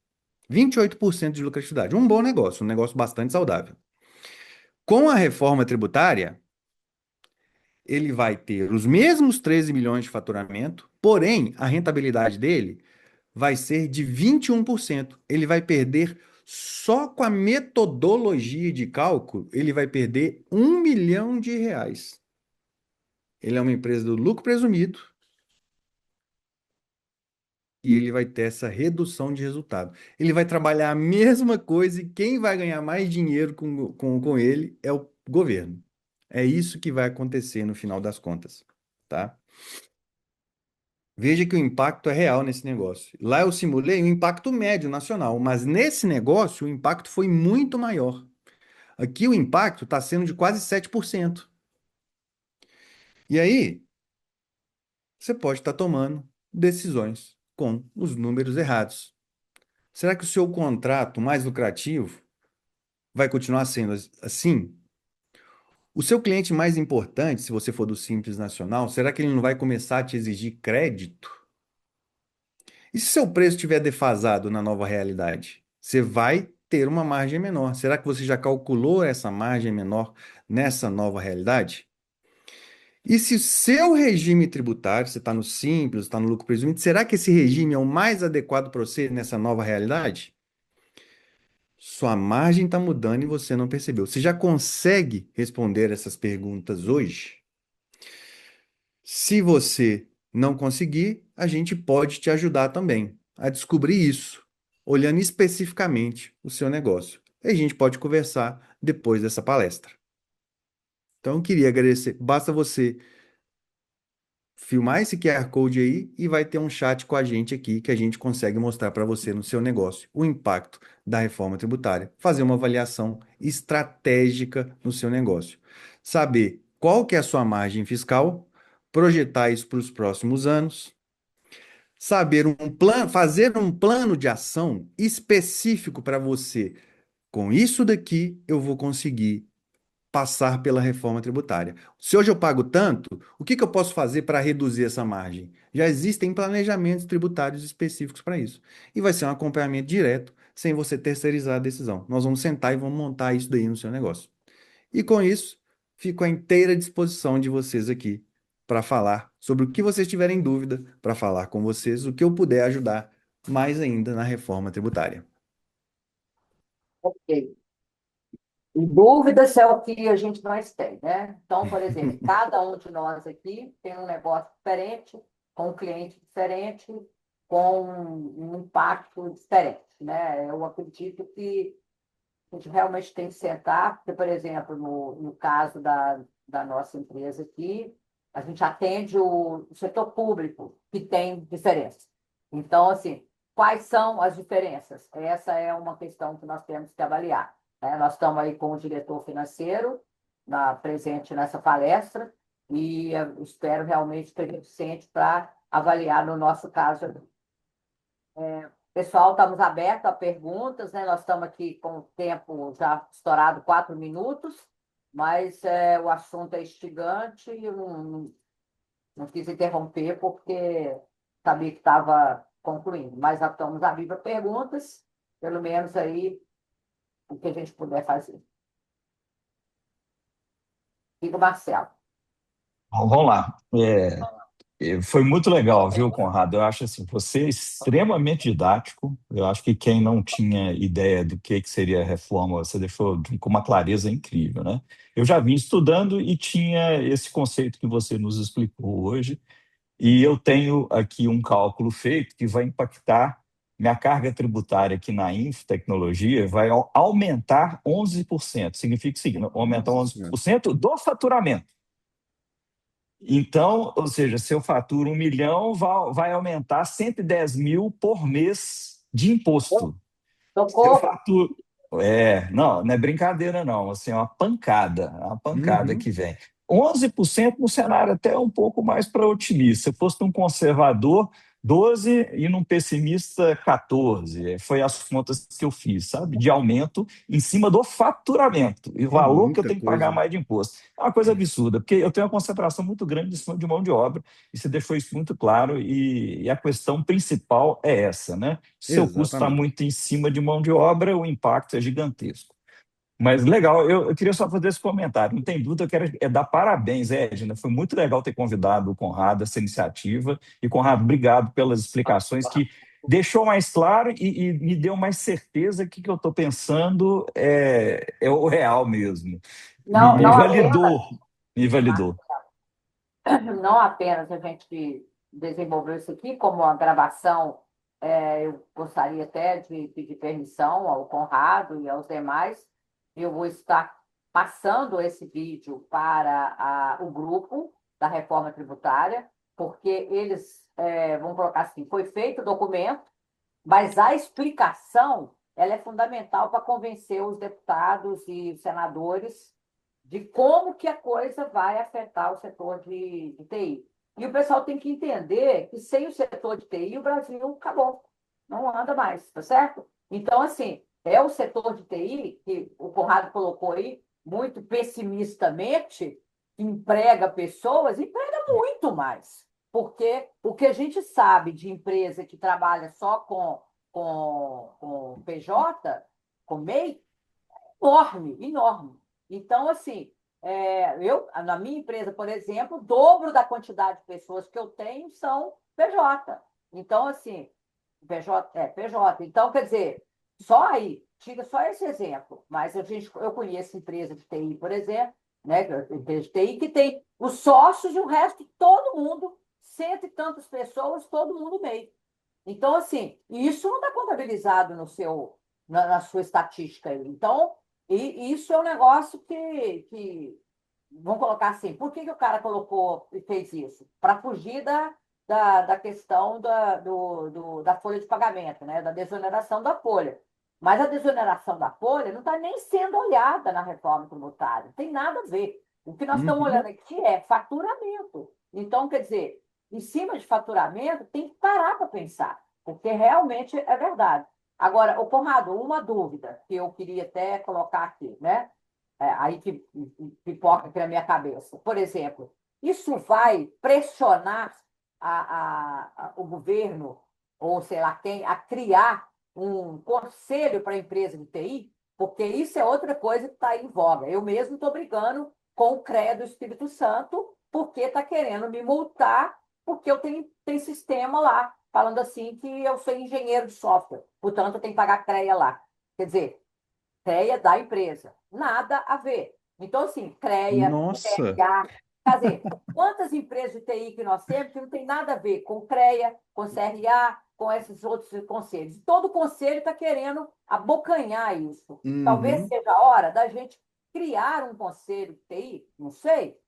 28% de lucratividade. Um bom negócio, um negócio bastante saudável. Com a reforma tributária, ele vai ter os mesmos 13 milhões de faturamento, porém, a rentabilidade dele vai ser de 21%. Ele vai perder, só com a metodologia de cálculo, ele vai perder 1 milhão de reais. Ele é uma empresa do lucro presumido e ele vai ter essa redução de resultado. Ele vai trabalhar a mesma coisa e quem vai ganhar mais dinheiro com ele é o governo. É isso que vai acontecer no final das contas, tá? Veja que o impacto é real nesse negócio. Lá eu simulei o impacto médio nacional, mas nesse negócio o impacto foi muito maior. Aqui o impacto está sendo de quase 7%. E aí, você pode estar tomando decisões com os números errados. Será que o seu contrato mais lucrativo vai continuar sendo assim? O seu cliente mais importante, se você for do Simples Nacional, será que ele não vai começar a te exigir crédito? E se seu preço estiver defasado na nova realidade? Você vai ter uma margem menor. Será que você já calculou essa margem menor nessa nova realidade? E se o seu regime tributário, você está no Simples, está no lucro presumido, será que esse regime é o mais adequado para você nessa nova realidade? Sua margem está mudando e você não percebeu. Você já consegue responder essas perguntas hoje? Se você não conseguir, a gente pode te ajudar também a descobrir isso, olhando especificamente o seu negócio. E a gente pode conversar depois dessa palestra. Então, eu queria agradecer. Basta você filmar esse QR Code aí e vai ter um chat com a gente aqui que a gente consegue mostrar para você no seu negócio o impacto da reforma tributária, fazer uma avaliação estratégica no seu negócio, saber qual que é a sua margem fiscal projetar isso para os próximos anos, saber um plano, fazer um plano de ação específico para você. Com isso daqui, eu vou conseguir passar pela reforma tributária. Se hoje eu pago tanto, o que que eu posso fazer para reduzir essa margem? Já existem planejamentos tributários específicos para isso. E vai ser um acompanhamento direto, sem você terceirizar a decisão. Nós vamos sentar e vamos montar isso daí no seu negócio. E com isso, fico à inteira disposição de vocês aqui para falar sobre o que vocês tiverem dúvida, para falar com vocês o que eu puder ajudar mais ainda na reforma tributária. Ok. E dúvidas é o que a gente mais tem, né? Então, por exemplo, cada um de nós aqui tem um negócio diferente, com um cliente diferente, com um impacto diferente, né? Eu acredito que a gente realmente tem que sentar, porque, por exemplo, no caso da nossa empresa aqui, a gente atende o setor público, que tem diferença. Então, assim, quais são as diferenças? Essa é uma questão que nós temos que avaliar, né? Nós estamos aí com o diretor financeiro presente nessa palestra e eu espero realmente ter suficiente para avaliar no nosso caso. Pessoal, estamos abertos a perguntas, né? Nós estamos aqui com o tempo já estourado 4 minutos, mas o assunto é instigante e eu não quis interromper porque sabia que estava concluindo. Mas já estamos abertos a perguntas, pelo menos aí o que a gente puder fazer. Diga, Marcelo. Bom, vamos lá. Foi muito legal, viu, Conrado? Eu acho assim, você é extremamente didático. Eu acho que quem não tinha ideia do que seria a reforma, você deixou com uma clareza incrível, né? Eu já vim estudando e tinha esse conceito que você nos explicou hoje. E eu tenho aqui um cálculo feito que vai impactar minha carga tributária aqui na Infotecnologia, vai aumentar 11%. Significa o seguinte, aumentar Nossa Senhora. 11% do faturamento. Então, ou seja, se eu faturo 1 milhão, vai aumentar 110 mil por mês de imposto. Se eu Socorro. faturo. Não é brincadeira, não. Assim, é uma pancada Uhum. que vem. 11% no cenário até um pouco mais para otimista. Se fosse um conservador, 12 e num pessimista, 14. Foi as contas que eu fiz, sabe? De aumento em cima do faturamento e o É valor que eu muita tenho que pagar coisa. mais de imposto. É uma coisa absurda, porque eu tenho uma concentração muito grande em cima de mão de obra, e você deixou isso muito claro, e a questão principal é essa, né? Se seu custo está Exatamente. muito em cima de mão de obra, o impacto é gigantesco. Mas legal, eu queria só fazer esse comentário. Não tem dúvida, eu quero dar parabéns, Edna. Foi muito legal ter convidado o Conrado, essa iniciativa. E, Conrado, obrigado pelas explicações que deixou mais claro e me deu mais certeza que eu estou pensando é o real mesmo. Me, Não, me não apenas, validou, me validou. não apenas a gente desenvolveu isso aqui, como a gravação, eu gostaria até de pedir permissão ao Conrado e aos demais. Eu vou estar passando esse vídeo para o grupo da reforma tributária, porque eles vão colocar assim: foi feito o documento, mas a explicação ela é fundamental para convencer os deputados e senadores de como que a coisa vai afetar o setor de TI. E o pessoal tem que entender que sem o setor de TI o Brasil acabou, não anda mais, tá certo? Então, assim, é o setor de TI que o Conrado colocou aí, muito pessimistamente, que emprega pessoas, emprega muito mais. Porque o que a gente sabe de empresa que trabalha só com PJ, com MEI, enorme, enorme. Então, assim, na minha empresa, por exemplo, o dobro da quantidade de pessoas que eu tenho são PJ. Então, assim, PJ é PJ. Então, quer dizer, só aí, tira só esse exemplo. Mas eu conheço empresa de TI, por exemplo, né, empresa de TI que tem os sócios e o resto, todo mundo, cento e tantas pessoas, todo mundo meio. Então, assim, isso não está contabilizado na sua estatística aí. Então, isso é um negócio que vamos colocar assim, por que o cara colocou e fez isso? Para fugir da questão da folha de pagamento, né? Da desoneração da folha. Mas a desoneração da folha não está nem sendo olhada na reforma tributária, não tem nada a ver. O que nós estamos olhando Uhum. aqui é faturamento. Então, quer dizer, em cima de faturamento, tem que parar para pensar, porque realmente é verdade. Agora, ô Conrado, uma dúvida que eu queria até colocar aqui, né? Aí que pipoca aqui na minha cabeça. Por exemplo, isso vai pressionar o governo, ou sei lá quem, a criar um conselho para a empresa de TI? Porque isso é outra coisa que está em voga. Eu mesmo estou brigando com o CREA do Espírito Santo, porque está querendo me multar, porque eu tenho sistema lá, falando assim que eu sou engenheiro de software, portanto, eu tenho que pagar CREA lá. Quer dizer, CREA da empresa. Nada a ver. Então, assim, CREA, Nossa. CRA. Quer dizer, quantas empresas de TI que nós temos que não tem nada a ver com CREA, com CRA, com esses outros conselhos? Todo conselho está querendo abocanhar isso. Talvez Uhum. seja a hora da gente criar um conselho de TI, não sei,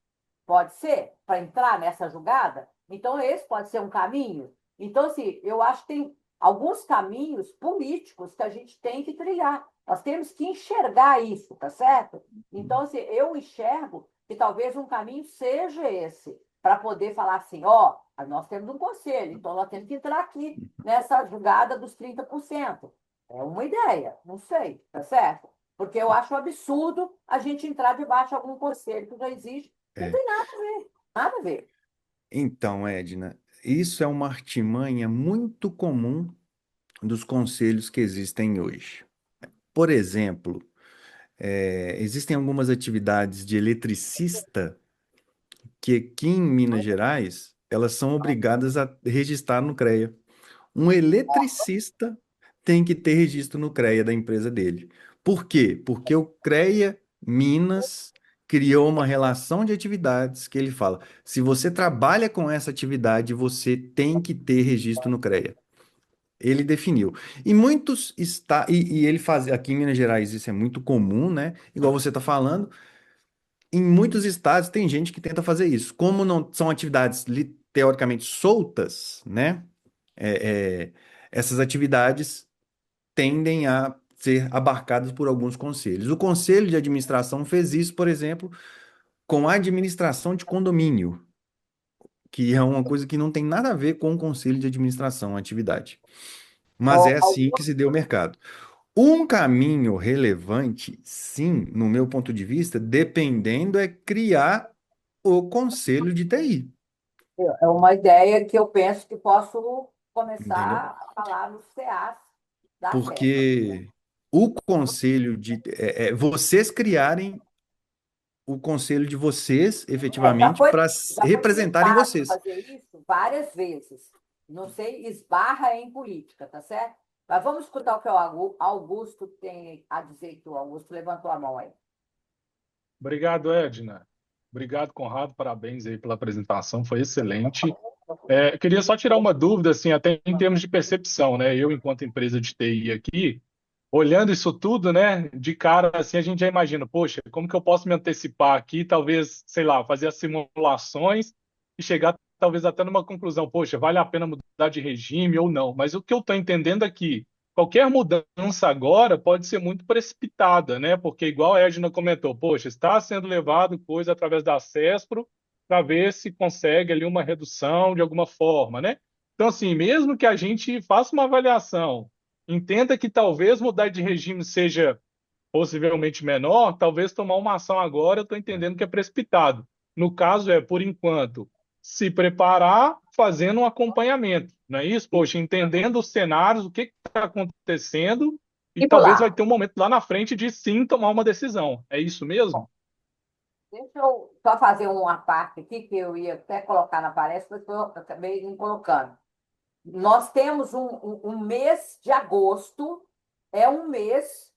pode ser, para entrar nessa jogada. Então, esse pode ser um caminho. Então, assim, eu acho que tem alguns caminhos políticos que a gente tem que trilhar. Nós temos que enxergar isso, tá certo? Então, assim, eu enxergo que talvez um caminho seja esse, para poder falar assim, ó, nós temos um conselho, então nós temos que entrar aqui nessa jogada dos 30%. É uma ideia, não sei, tá certo? Porque eu acho um absurdo a gente entrar debaixo de algum conselho que já existe. Não É. tem nada a ver, nada a ver. Então, Edna, isso é uma artimanha muito comum dos conselhos que existem hoje. Por exemplo, existem algumas atividades de eletricista que aqui em Minas Gerais elas são obrigadas a registrar no CREA. Um eletricista tem que ter registro no CREA da empresa dele. Por quê? Porque o CREA Minas criou uma relação de atividades que ele fala: se você trabalha com essa atividade, você tem que ter registro no CREA. Ele definiu. E muitos está e ele faz aqui em Minas Gerais isso é muito comum, né? Igual você está falando, em muitos estados tem gente que tenta fazer isso. Como não são atividades teoricamente soltas, né? É, é, essas atividades tendem a ser abarcadas por alguns conselhos. O conselho de administração fez isso, por exemplo, com a administração de condomínio, que é uma coisa que não tem nada a ver com o conselho de administração, a atividade. Mas é assim que se deu o mercado. Um caminho relevante, sim, no meu ponto de vista, dependendo, é criar o conselho de TI, É uma ideia que eu penso que posso entendeu? começar a falar nos CAs da SESC. Porque o conselho de vocês criarem o conselho de vocês, É, já efetivamente, foi, para já foi representarem tentado vocês. fazer isso várias vezes. Não sei, esbarra em política, tá certo? Mas vamos escutar o que o Augusto tem a dizer, que o Augusto levantou a mão aí. Obrigado, Edna. Obrigado, Conrado. Parabéns aí pela apresentação, foi excelente. Eu queria só tirar uma dúvida, assim, até em termos de percepção, né? Eu, enquanto empresa de TI aqui, olhando isso tudo, né, de cara, assim, a gente já imagina, poxa, como que eu posso me antecipar aqui, talvez, sei lá, fazer as simulações e chegar talvez até numa conclusão, poxa, vale a pena mudar de regime ou não. Mas o que eu estou entendendo aqui, qualquer mudança agora pode ser muito precipitada, né? Porque igual a Edna comentou, poxa, está sendo levado coisa através da CESPRO para ver se consegue ali uma redução de alguma forma, né? Então, assim, mesmo que a gente faça uma avaliação, entenda que talvez mudar de regime seja possivelmente menor, talvez tomar uma ação agora, eu estou entendendo que é precipitado. No caso, por enquanto, se preparar fazendo um acompanhamento, não é isso? Poxa, entendendo os cenários, o que está acontecendo, e E por talvez lá. vai ter um momento lá na frente de sim tomar uma decisão. É isso mesmo? Deixa eu só fazer uma parte aqui que eu ia até colocar na palestra, mas eu acabei não colocando. Nós temos um mês de agosto, é um mês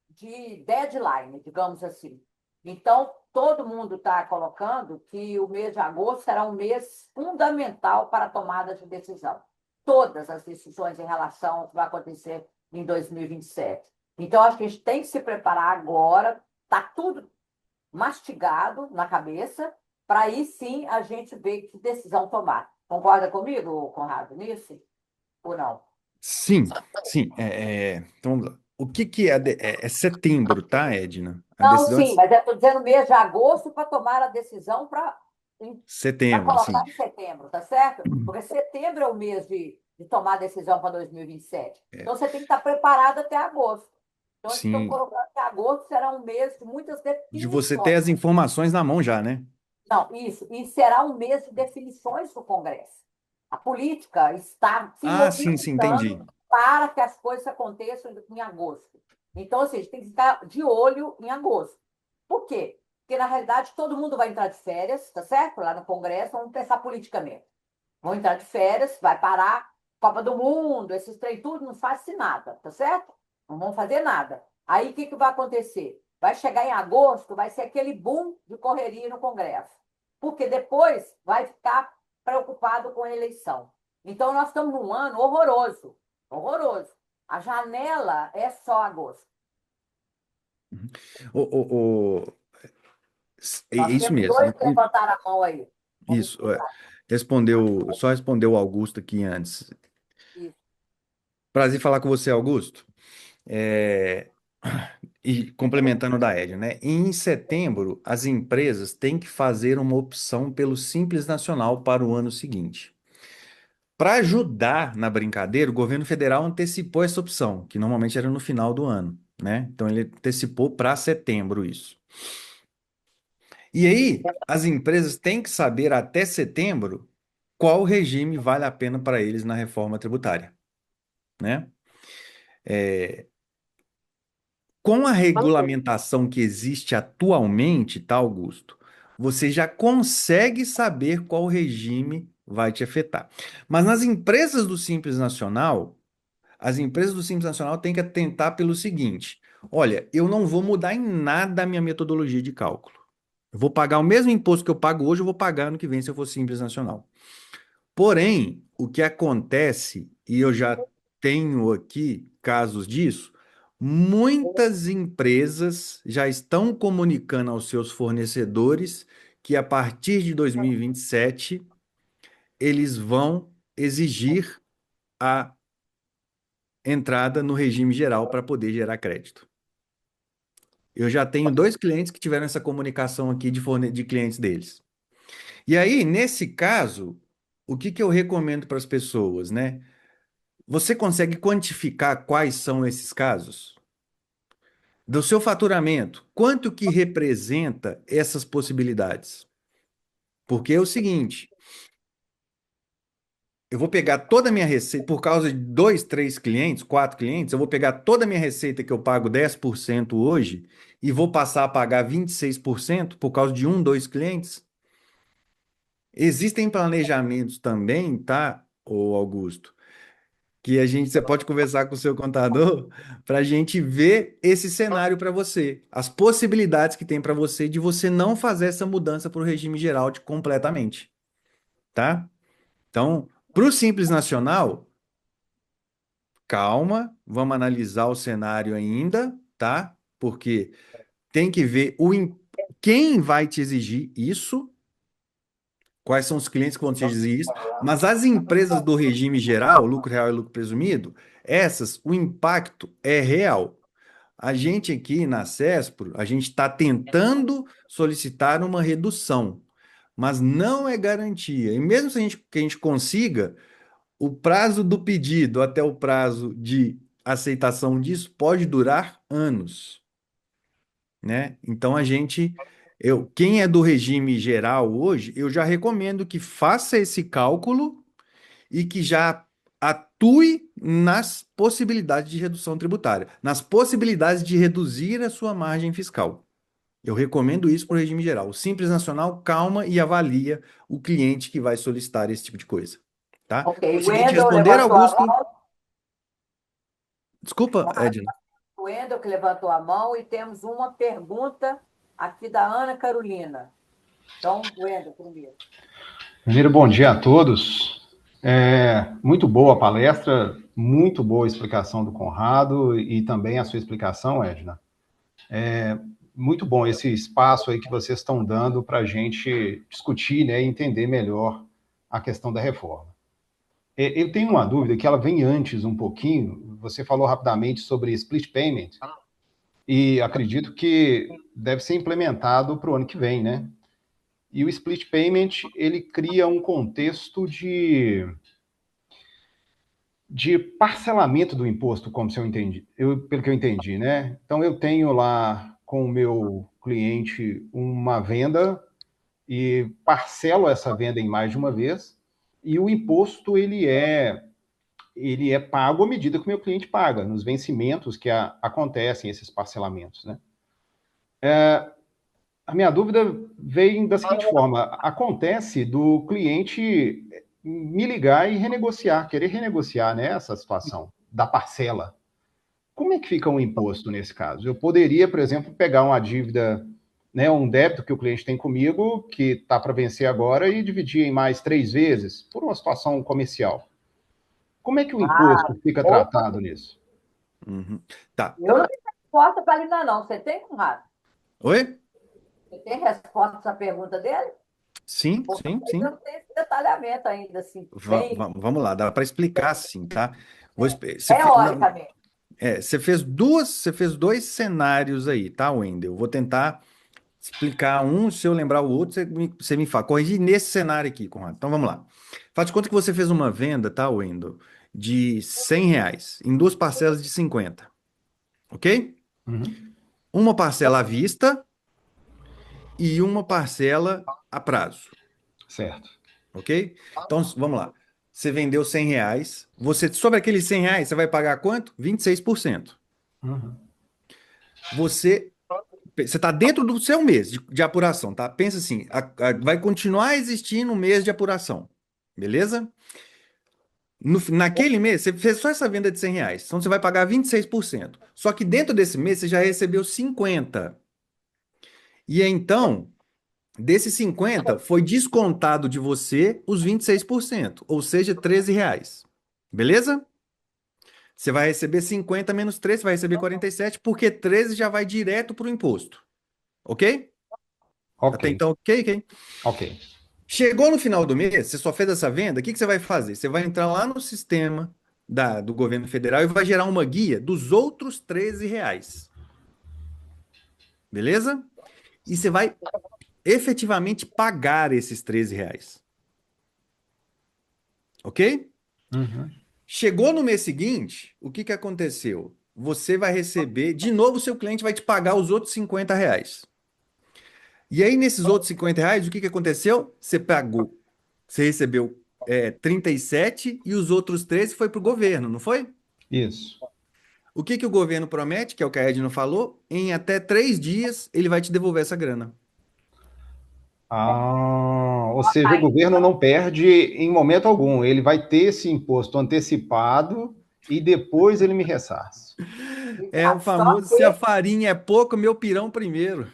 de deadline, digamos assim. Então, todo mundo está colocando que o mês de agosto será um mês fundamental para a tomada de decisão. Todas as decisões em relação ao que vai acontecer em 2027. Então, acho que a gente tem que se preparar agora, está tudo mastigado na cabeça, para aí sim a gente ver que decisão tomar. Concorda comigo, Conrado, nisso? Ou não? Sim, sim. Então, vamos lá. O que que é, é setembro, tá, Edna? A Não, decisão é sim, mas eu estou dizendo mês de agosto para tomar a decisão para Para Setembro, colocar sim. em setembro, tá certo? Porque setembro é o mês de tomar decisão para 2027. Então, você tem que estar preparado até agosto. Então, eles estão Sim. colocando que agosto será um mês de muitas De você ter definições. as informações na mão já, né? Não, isso. E será um mês de definições do Congresso. A política está se Ah, sim, sim, entendi. movimentando para que as coisas aconteçam em agosto. Então, ou seja, tem que ficar de olho em agosto. Por quê? Porque, na realidade, todo mundo vai entrar de férias, tá certo? Lá no Congresso, vamos pensar politicamente. Vão entrar de férias, vai parar Copa do Mundo, esses trem tudo, não faz-se nada, tá certo? Não vão fazer nada. Aí o que, que vai acontecer? Vai chegar em agosto, vai ser aquele boom de correria no Congresso. Porque depois vai ficar preocupado com a eleição. Então, nós estamos num ano horroroso. Horroroso. A janela é só agosto. O, o, o- é Nós isso temos mesmo. dois que levantaram a mão aí. Vamos Isso. escutar. Só respondeu o Augusto aqui antes. Isso. Prazer em falar com você, Augusto. É, E complementando da Ed, né? Em setembro, as empresas têm que fazer uma opção pelo Simples Nacional para o ano seguinte. Para ajudar na brincadeira, o governo federal antecipou essa opção, que normalmente era no final do ano, né? Então ele antecipou para setembro isso. E aí, as empresas têm que saber até setembro qual regime vale a pena para eles na reforma tributária, né? Com a regulamentação que existe atualmente, tá, Augusto? Você já consegue saber qual regime vai te afetar. Mas nas empresas do Simples Nacional, as empresas do Simples Nacional têm que atentar pelo seguinte: olha, eu não vou mudar em nada a minha metodologia de cálculo. Eu vou pagar o mesmo imposto que eu pago hoje, eu vou pagar ano que vem se eu for Simples Nacional. Porém, o que acontece, e eu já tenho aqui casos disso, muitas empresas já estão comunicando aos seus fornecedores que a partir de 2027 eles vão exigir a entrada no regime geral para poder gerar crédito. Eu já tenho dois clientes que tiveram essa comunicação aqui de clientes deles. E aí, nesse caso, o que que eu recomendo para as pessoas, né? Você consegue quantificar quais são esses casos? Do seu faturamento, quanto que representa essas possibilidades? Porque é o seguinte, eu vou pegar toda a minha receita, por causa de dois, três clientes, quatro clientes, eu vou pegar toda a minha receita que eu pago 10% hoje e vou passar a pagar 26% por causa de um, dois clientes? Existem planejamentos também, tá, ô Augusto? Que você pode conversar com o seu contador para a gente ver esse cenário para você, as possibilidades que tem para você de você não fazer essa mudança para o regime geral completamente, tá? Então, para o Simples Nacional, calma, vamos analisar o cenário ainda, tá? Porque tem que ver quem vai te exigir isso, quais são os clientes que vão te exigir isso, mas as empresas do regime geral, lucro real e lucro presumido, essas, o impacto é real. A gente aqui na CESPRO, a gente está tentando solicitar uma redução, mas não é garantia. E mesmo se que a gente consiga, o prazo do pedido até o prazo de aceitação disso pode durar anos, né? Então quem é do regime geral hoje, eu já recomendo que faça esse cálculo e que já atue nas possibilidades de redução tributária, nas possibilidades de reduzir a sua margem fiscal. Eu recomendo isso para o regime geral. O Simples Nacional calma e avalia o cliente que vai solicitar esse tipo de coisa, tá? Ok, Consegui te Wendel responder, levantou a Augusto? mão. Desculpa, Edna. O Wendel que levantou a mão e temos uma pergunta aqui da Ana Carolina. Então, Wendel, primeiro. Primeiro, bom dia a todos. Muito boa a palestra, muito boa a explicação do Conrado e também a sua explicação, Edna. Muito bom esse espaço aí que vocês estão dando para a gente discutir, né, e entender melhor a questão da reforma. Eu tenho uma dúvida que ela vem antes um pouquinho. Você falou rapidamente sobre split payment e acredito que deve ser implementado para o ano que vem, né? E o split payment, ele cria um contexto de parcelamento do imposto, como se eu entendi, pelo que eu entendi, né? Então, eu tenho lá com o meu cliente uma venda e parcelo essa venda em mais de uma vez, e o imposto, ele é pago à medida que o meu cliente paga, nos vencimentos que acontecem, esses parcelamentos, né? A minha dúvida vem da seguinte forma: acontece do cliente me ligar e renegociar, querer renegociar, né, essa situação da parcela. Como é que fica o imposto nesse caso? Eu poderia, por exemplo, pegar uma dívida, né, um débito que o cliente tem comigo, que está para vencer agora, e dividir em mais 3 vezes, por uma situação comercial. Como é que o imposto fica Ou tratado nisso? Uhum. Tá. eu não tenho resposta para ele ainda não. Você tem, Conrado? Oi? Você tem resposta para essa pergunta dele? Sim, Porque sim, eu sim. não tenho esse detalhamento ainda, assim, bem Vamos lá, dá para explicar sim, tá? Não, teoricamente. você fez dois cenários aí, tá, Wendel? Eu vou tentar explicar um, se eu lembrar o outro, você me fala. Corrigir nesse cenário aqui, Conrado. Então vamos lá. Faz de conta que você fez uma venda, tá, Wendel, de R$ 100 em duas parcelas de 50, ok? Uhum. Uma parcela à vista e uma parcela a prazo. Certo. Ok? Então, vamos lá. Você vendeu R$ 100. Sobre aqueles R$ 100, você vai pagar quanto? 26%. Uhum. Você está dentro do seu mês de apuração, tá? Pensa assim, vai continuar existindo um mês de apuração. Beleza? Naquele mês, você fez só essa venda de R$ 100. Então, você vai pagar 26%. Só que dentro desse mês, você já recebeu 50. E aí, então, desses 50, foi descontado de você os 26%, ou seja, R$ 13. Beleza? Você vai receber 50 menos 13, você vai receber 47, porque 13 já vai direto para o imposto. Ok? Ok, Até então, ok, ok. ok. Chegou no final do mês, você só fez essa venda, o que que você vai fazer? Você vai entrar lá no sistema do governo federal e vai gerar uma guia dos outros R$ 13. Beleza? E você vai efetivamente pagar esses R$ 13. Ok? Uhum. Chegou no mês seguinte, o que que aconteceu? Você vai receber, de novo, o seu cliente vai te pagar os outros R$ 50. E aí, nesses outros R$ 50, o que que aconteceu? Você recebeu 37 e os outros 13 foi para o governo, não foi? Isso. O que que o governo promete, que é o que a Edna falou? Em até 3 dias ele vai te devolver essa grana. Ou seja, o governo não perde em momento algum. Ele vai ter esse imposto antecipado e depois ele me ressarce. É o Exato. Só famoso, se a que farinha é pouco, meu pirão primeiro.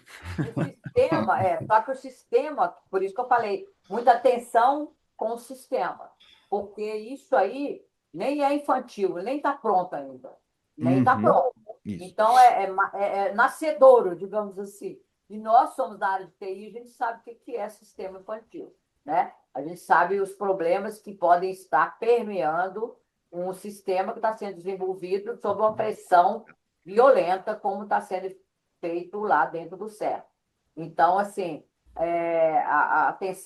só que o sistema, por isso que eu falei, muita atenção com o sistema, porque isso aí nem é infantil, nem está pronto ainda, nem está Uhum, pronto. isso. Então, é nascedouro, digamos assim. E nós somos da área de TI, a gente sabe o que é sistema infantil, né? A gente sabe os problemas que podem estar permeando um sistema que está sendo desenvolvido sob uma pressão violenta, como está sendo feito lá dentro do CERN. Então, assim,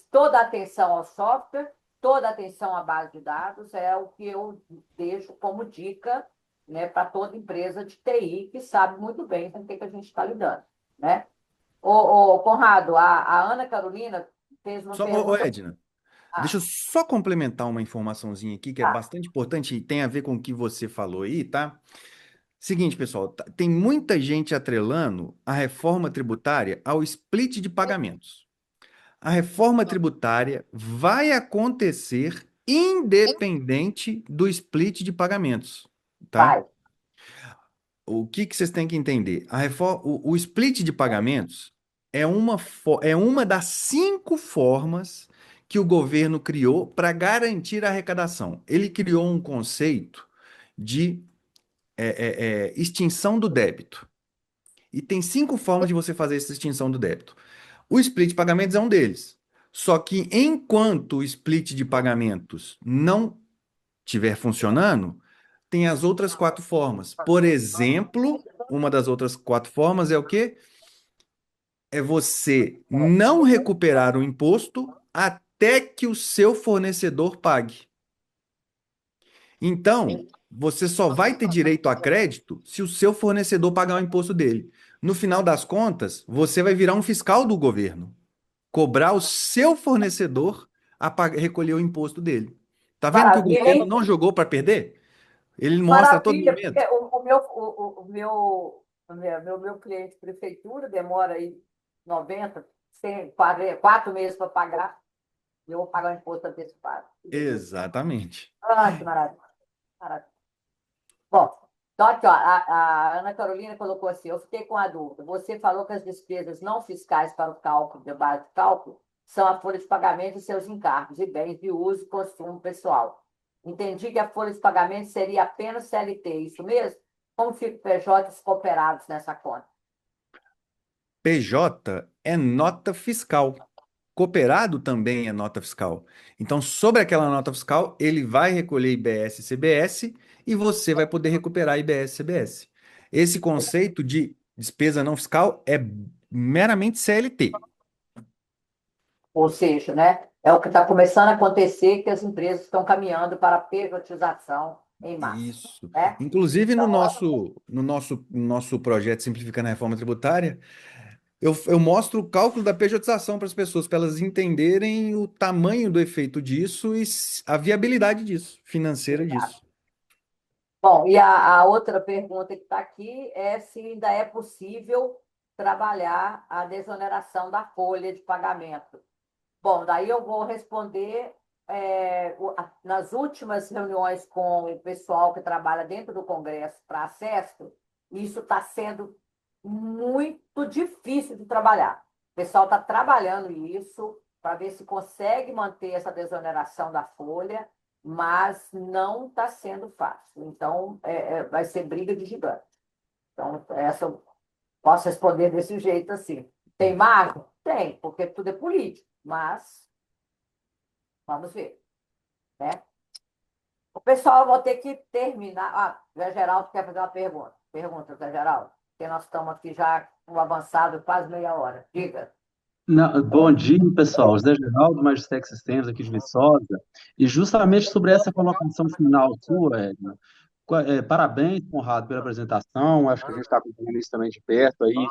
toda a atenção ao software, toda a atenção à base de dados é o que eu deixo como dica, né, para toda empresa de TI que sabe muito bem com o que a gente está lidando, né? Conrado, a Ana Carolina fez uma Ô, pergunta. Edna, deixa Ah, eu só complementar uma informaçãozinha aqui que é tá, bastante importante e tem a ver com o que você falou aí, tá? Seguinte, pessoal, tem muita gente atrelando a reforma tributária ao split de pagamentos. A reforma tributária vai acontecer independente do split de pagamentos, tá? vai, O que que vocês têm que entender? O split de pagamentos é uma das 5 formas que o governo criou para garantir a arrecadação. Ele criou um conceito de extinção do débito. E tem 5 formas de você fazer essa extinção do débito. O split de pagamentos é um deles. Só que enquanto o split de pagamentos não estiver funcionando, tem as outras 4 formas. Por exemplo, uma das outras 4 formas é o quê? é você não recuperar o imposto até que o seu fornecedor pague. Então, você só vai ter direito a crédito se o seu fornecedor pagar o imposto dele. No final das contas, você vai virar um fiscal do governo, cobrar o seu fornecedor a recolher o imposto dele. Tá vendo que o Maravilha, governo hein? não jogou para perder? Ele mostra a todo Maravilha, porque momento. o meu cliente de prefeitura demora aí 90, 100, 4 meses para pagar, e eu vou pagar o imposto antecipado. Que beleza. Exatamente. Ah, que maravilha. Maravilha. Bom, então aqui, ó, a Ana Carolina colocou assim, eu fiquei com a dúvida. Você falou que as despesas não fiscais para o cálculo, de base de cálculo, são a folha de pagamento e seus encargos e bens de uso e consumo pessoal. Entendi que a folha de pagamento seria apenas CLT, isso mesmo? Como ficam PJs cooperados nessa conta? PJ é nota fiscal. Cooperado também é nota fiscal. Então, sobre aquela nota fiscal, ele vai recolher IBS e CBS e você vai poder recuperar IBS e CBS. Esse conceito de despesa não fiscal é meramente CLT. Ou seja, né, é o que está começando a acontecer, que as empresas estão caminhando para a pejotização em massa. Isso. Né? Inclusive, no Então, nosso projeto Simplificando a Reforma Tributária, eu mostro o cálculo da pejotização para as pessoas, para elas entenderem o tamanho do efeito disso e a viabilidade disso, financeira disso. bom, e a outra pergunta que está aqui é se ainda é possível trabalhar a desoneração da folha de pagamento. Bom, daí eu vou responder nas últimas reuniões com o pessoal que trabalha dentro do Congresso para acesso, isso está sendo muito difícil de trabalhar. O pessoal está trabalhando isso para ver se consegue manter essa desoneração da folha, mas não está sendo fácil. Então, vai ser briga de gigante. Então, essa eu posso responder desse jeito assim. Tem margem? Tem, porque tudo é político, mas vamos ver, né? O pessoal vai ter que terminar. Ah, Zé Geraldo quer fazer uma pergunta. Pergunta, Zé Geraldo, porque nós estamos aqui já no avançado quase meia hora. Diga. Bom dia, pessoal. José Geraldo, Magistec Sistemas, aqui de Viçosa. E justamente sobre essa colocação final sua, Edna, parabéns, Conrado, pela apresentação. Acho que a gente está acompanhando isso também de perto, aí,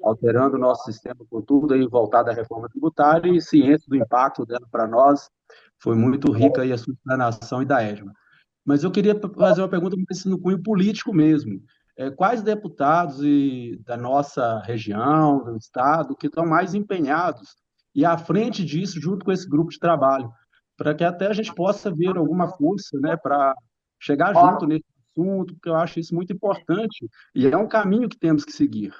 alterando o nosso sistema por tudo, aí, voltado à reforma tributária e ciência do impacto dela para nós. Foi muito rica aí a sua explanação e da Edna. Mas eu queria fazer uma pergunta mais no cunho político mesmo. Quais deputados da nossa região, do estado, que estão mais empenhados e à frente disso, junto com esse grupo de trabalho, para que até a gente possa ver alguma força, né, para chegar junto Ó, nesse assunto, porque eu acho isso muito importante e é um caminho que temos que seguir.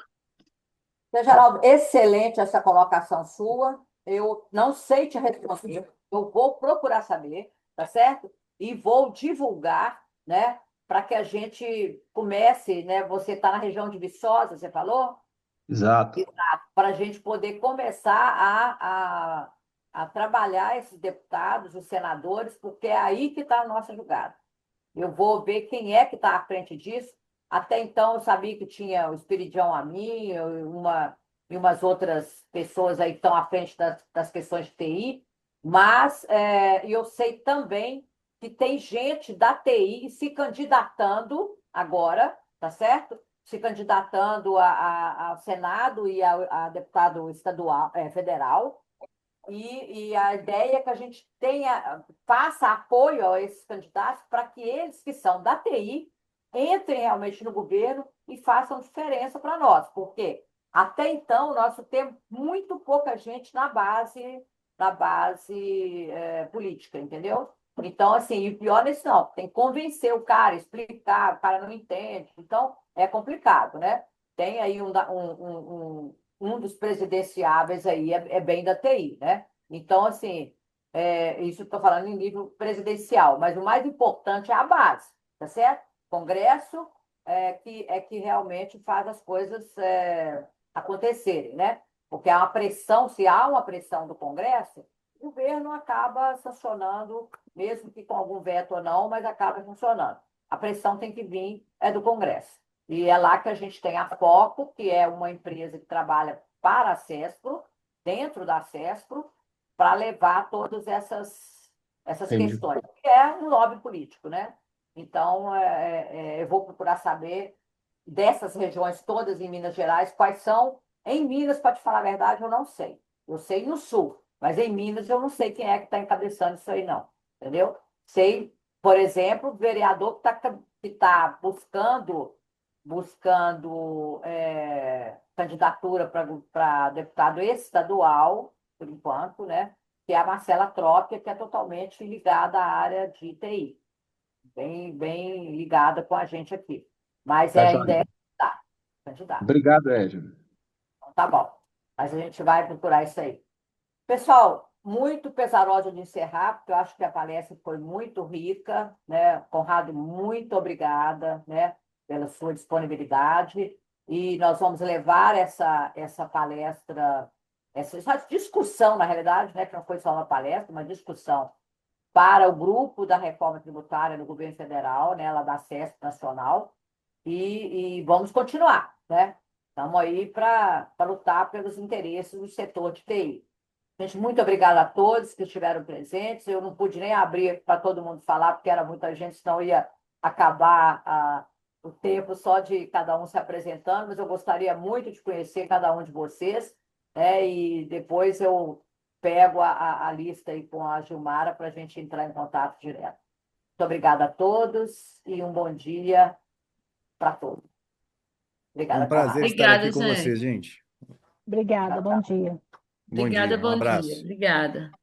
Zé Geraldo, excelente essa colocação sua. Eu não sei te responder. Eu vou procurar saber, tá certo? E vou divulgar, né? Para que a gente comece, né? Você está na região de Viçosa, você falou? Exato. Para a gente poder começar a trabalhar esses deputados, os senadores, porque é aí que está a nossa jogada. Eu vou ver quem é que está à frente disso. Até então, eu sabia que tinha o Espiridião Amin e umas outras pessoas aí que estão à frente das questões de TI, mas eu sei também que tem gente da TI se candidatando agora, tá certo? Se candidatando ao Senado e a deputado estadual, federal. E a ideia é que a gente faça apoio a esses candidatos para que eles que são da TI entrem realmente no governo e façam diferença para nós, porque até então nós temos muito pouca gente na base política, entendeu? Então, assim, e o pior é isso não, tem que convencer o cara, explicar, o cara não entende, então é complicado, né? Tem aí um dos presidenciáveis aí é bem da TI, né? Então, assim, isso estou falando em nível presidencial, mas o mais importante é a base, tá certo? Congresso que realmente faz as coisas acontecerem, né? Porque há uma pressão, se há uma pressão do Congresso, o governo acaba sancionando, mesmo que com algum veto ou não, mas acaba funcionando. A pressão tem que vir do Congresso. E é lá que a gente tem a Foco, que é uma empresa que trabalha para a CESPRO, dentro da CESPRO, para levar todas essas Entendi. questões, que é um lobby político, né? Então, eu vou procurar saber dessas regiões todas em Minas Gerais, quais são. Em Minas, para te falar a verdade, eu não sei. Eu sei no Sul, mas em Minas eu não sei quem é que está encabeçando isso aí, não. Entendeu? Sei, por exemplo, o vereador que tá buscando candidatura para deputado estadual, por enquanto, né? Que é a Marcela Trópia, que é totalmente ligada à área de TI, bem ligada com a gente aqui. Mas Tá, ainda joia. é candidato. Obrigado, Edna. Então, tá bom. Mas a gente vai procurar isso aí. Pessoal, muito pesarosa de encerrar, porque eu acho que a palestra foi muito rica, né? Conrado, muito obrigada, né, pela sua disponibilidade. E nós vamos levar essa palestra, essa discussão, na realidade, né, que não foi só uma palestra, uma discussão para o grupo da reforma tributária no governo federal, né, lá da CESP Nacional, e vamos continuar, né? Estamos aí para lutar pelos interesses do setor de TI. Gente, muito obrigada a todos que estiveram presentes. Eu não pude nem abrir para todo mundo falar, porque era muita gente, senão ia acabar o tempo só de cada um se apresentando, mas eu gostaria muito de conhecer cada um de vocês, né? E depois eu pego a lista aí com a Gilmara para a gente entrar em contato direto. Muito obrigada a todos e um bom dia para todos. Foi Obrigada, um Conrado. prazer estar aqui Obrigada, com vocês, gente. gente. Obrigada, Tchau, bom tchau. dia. Bom Obrigada, dia, um bom dia. abraço. Obrigada.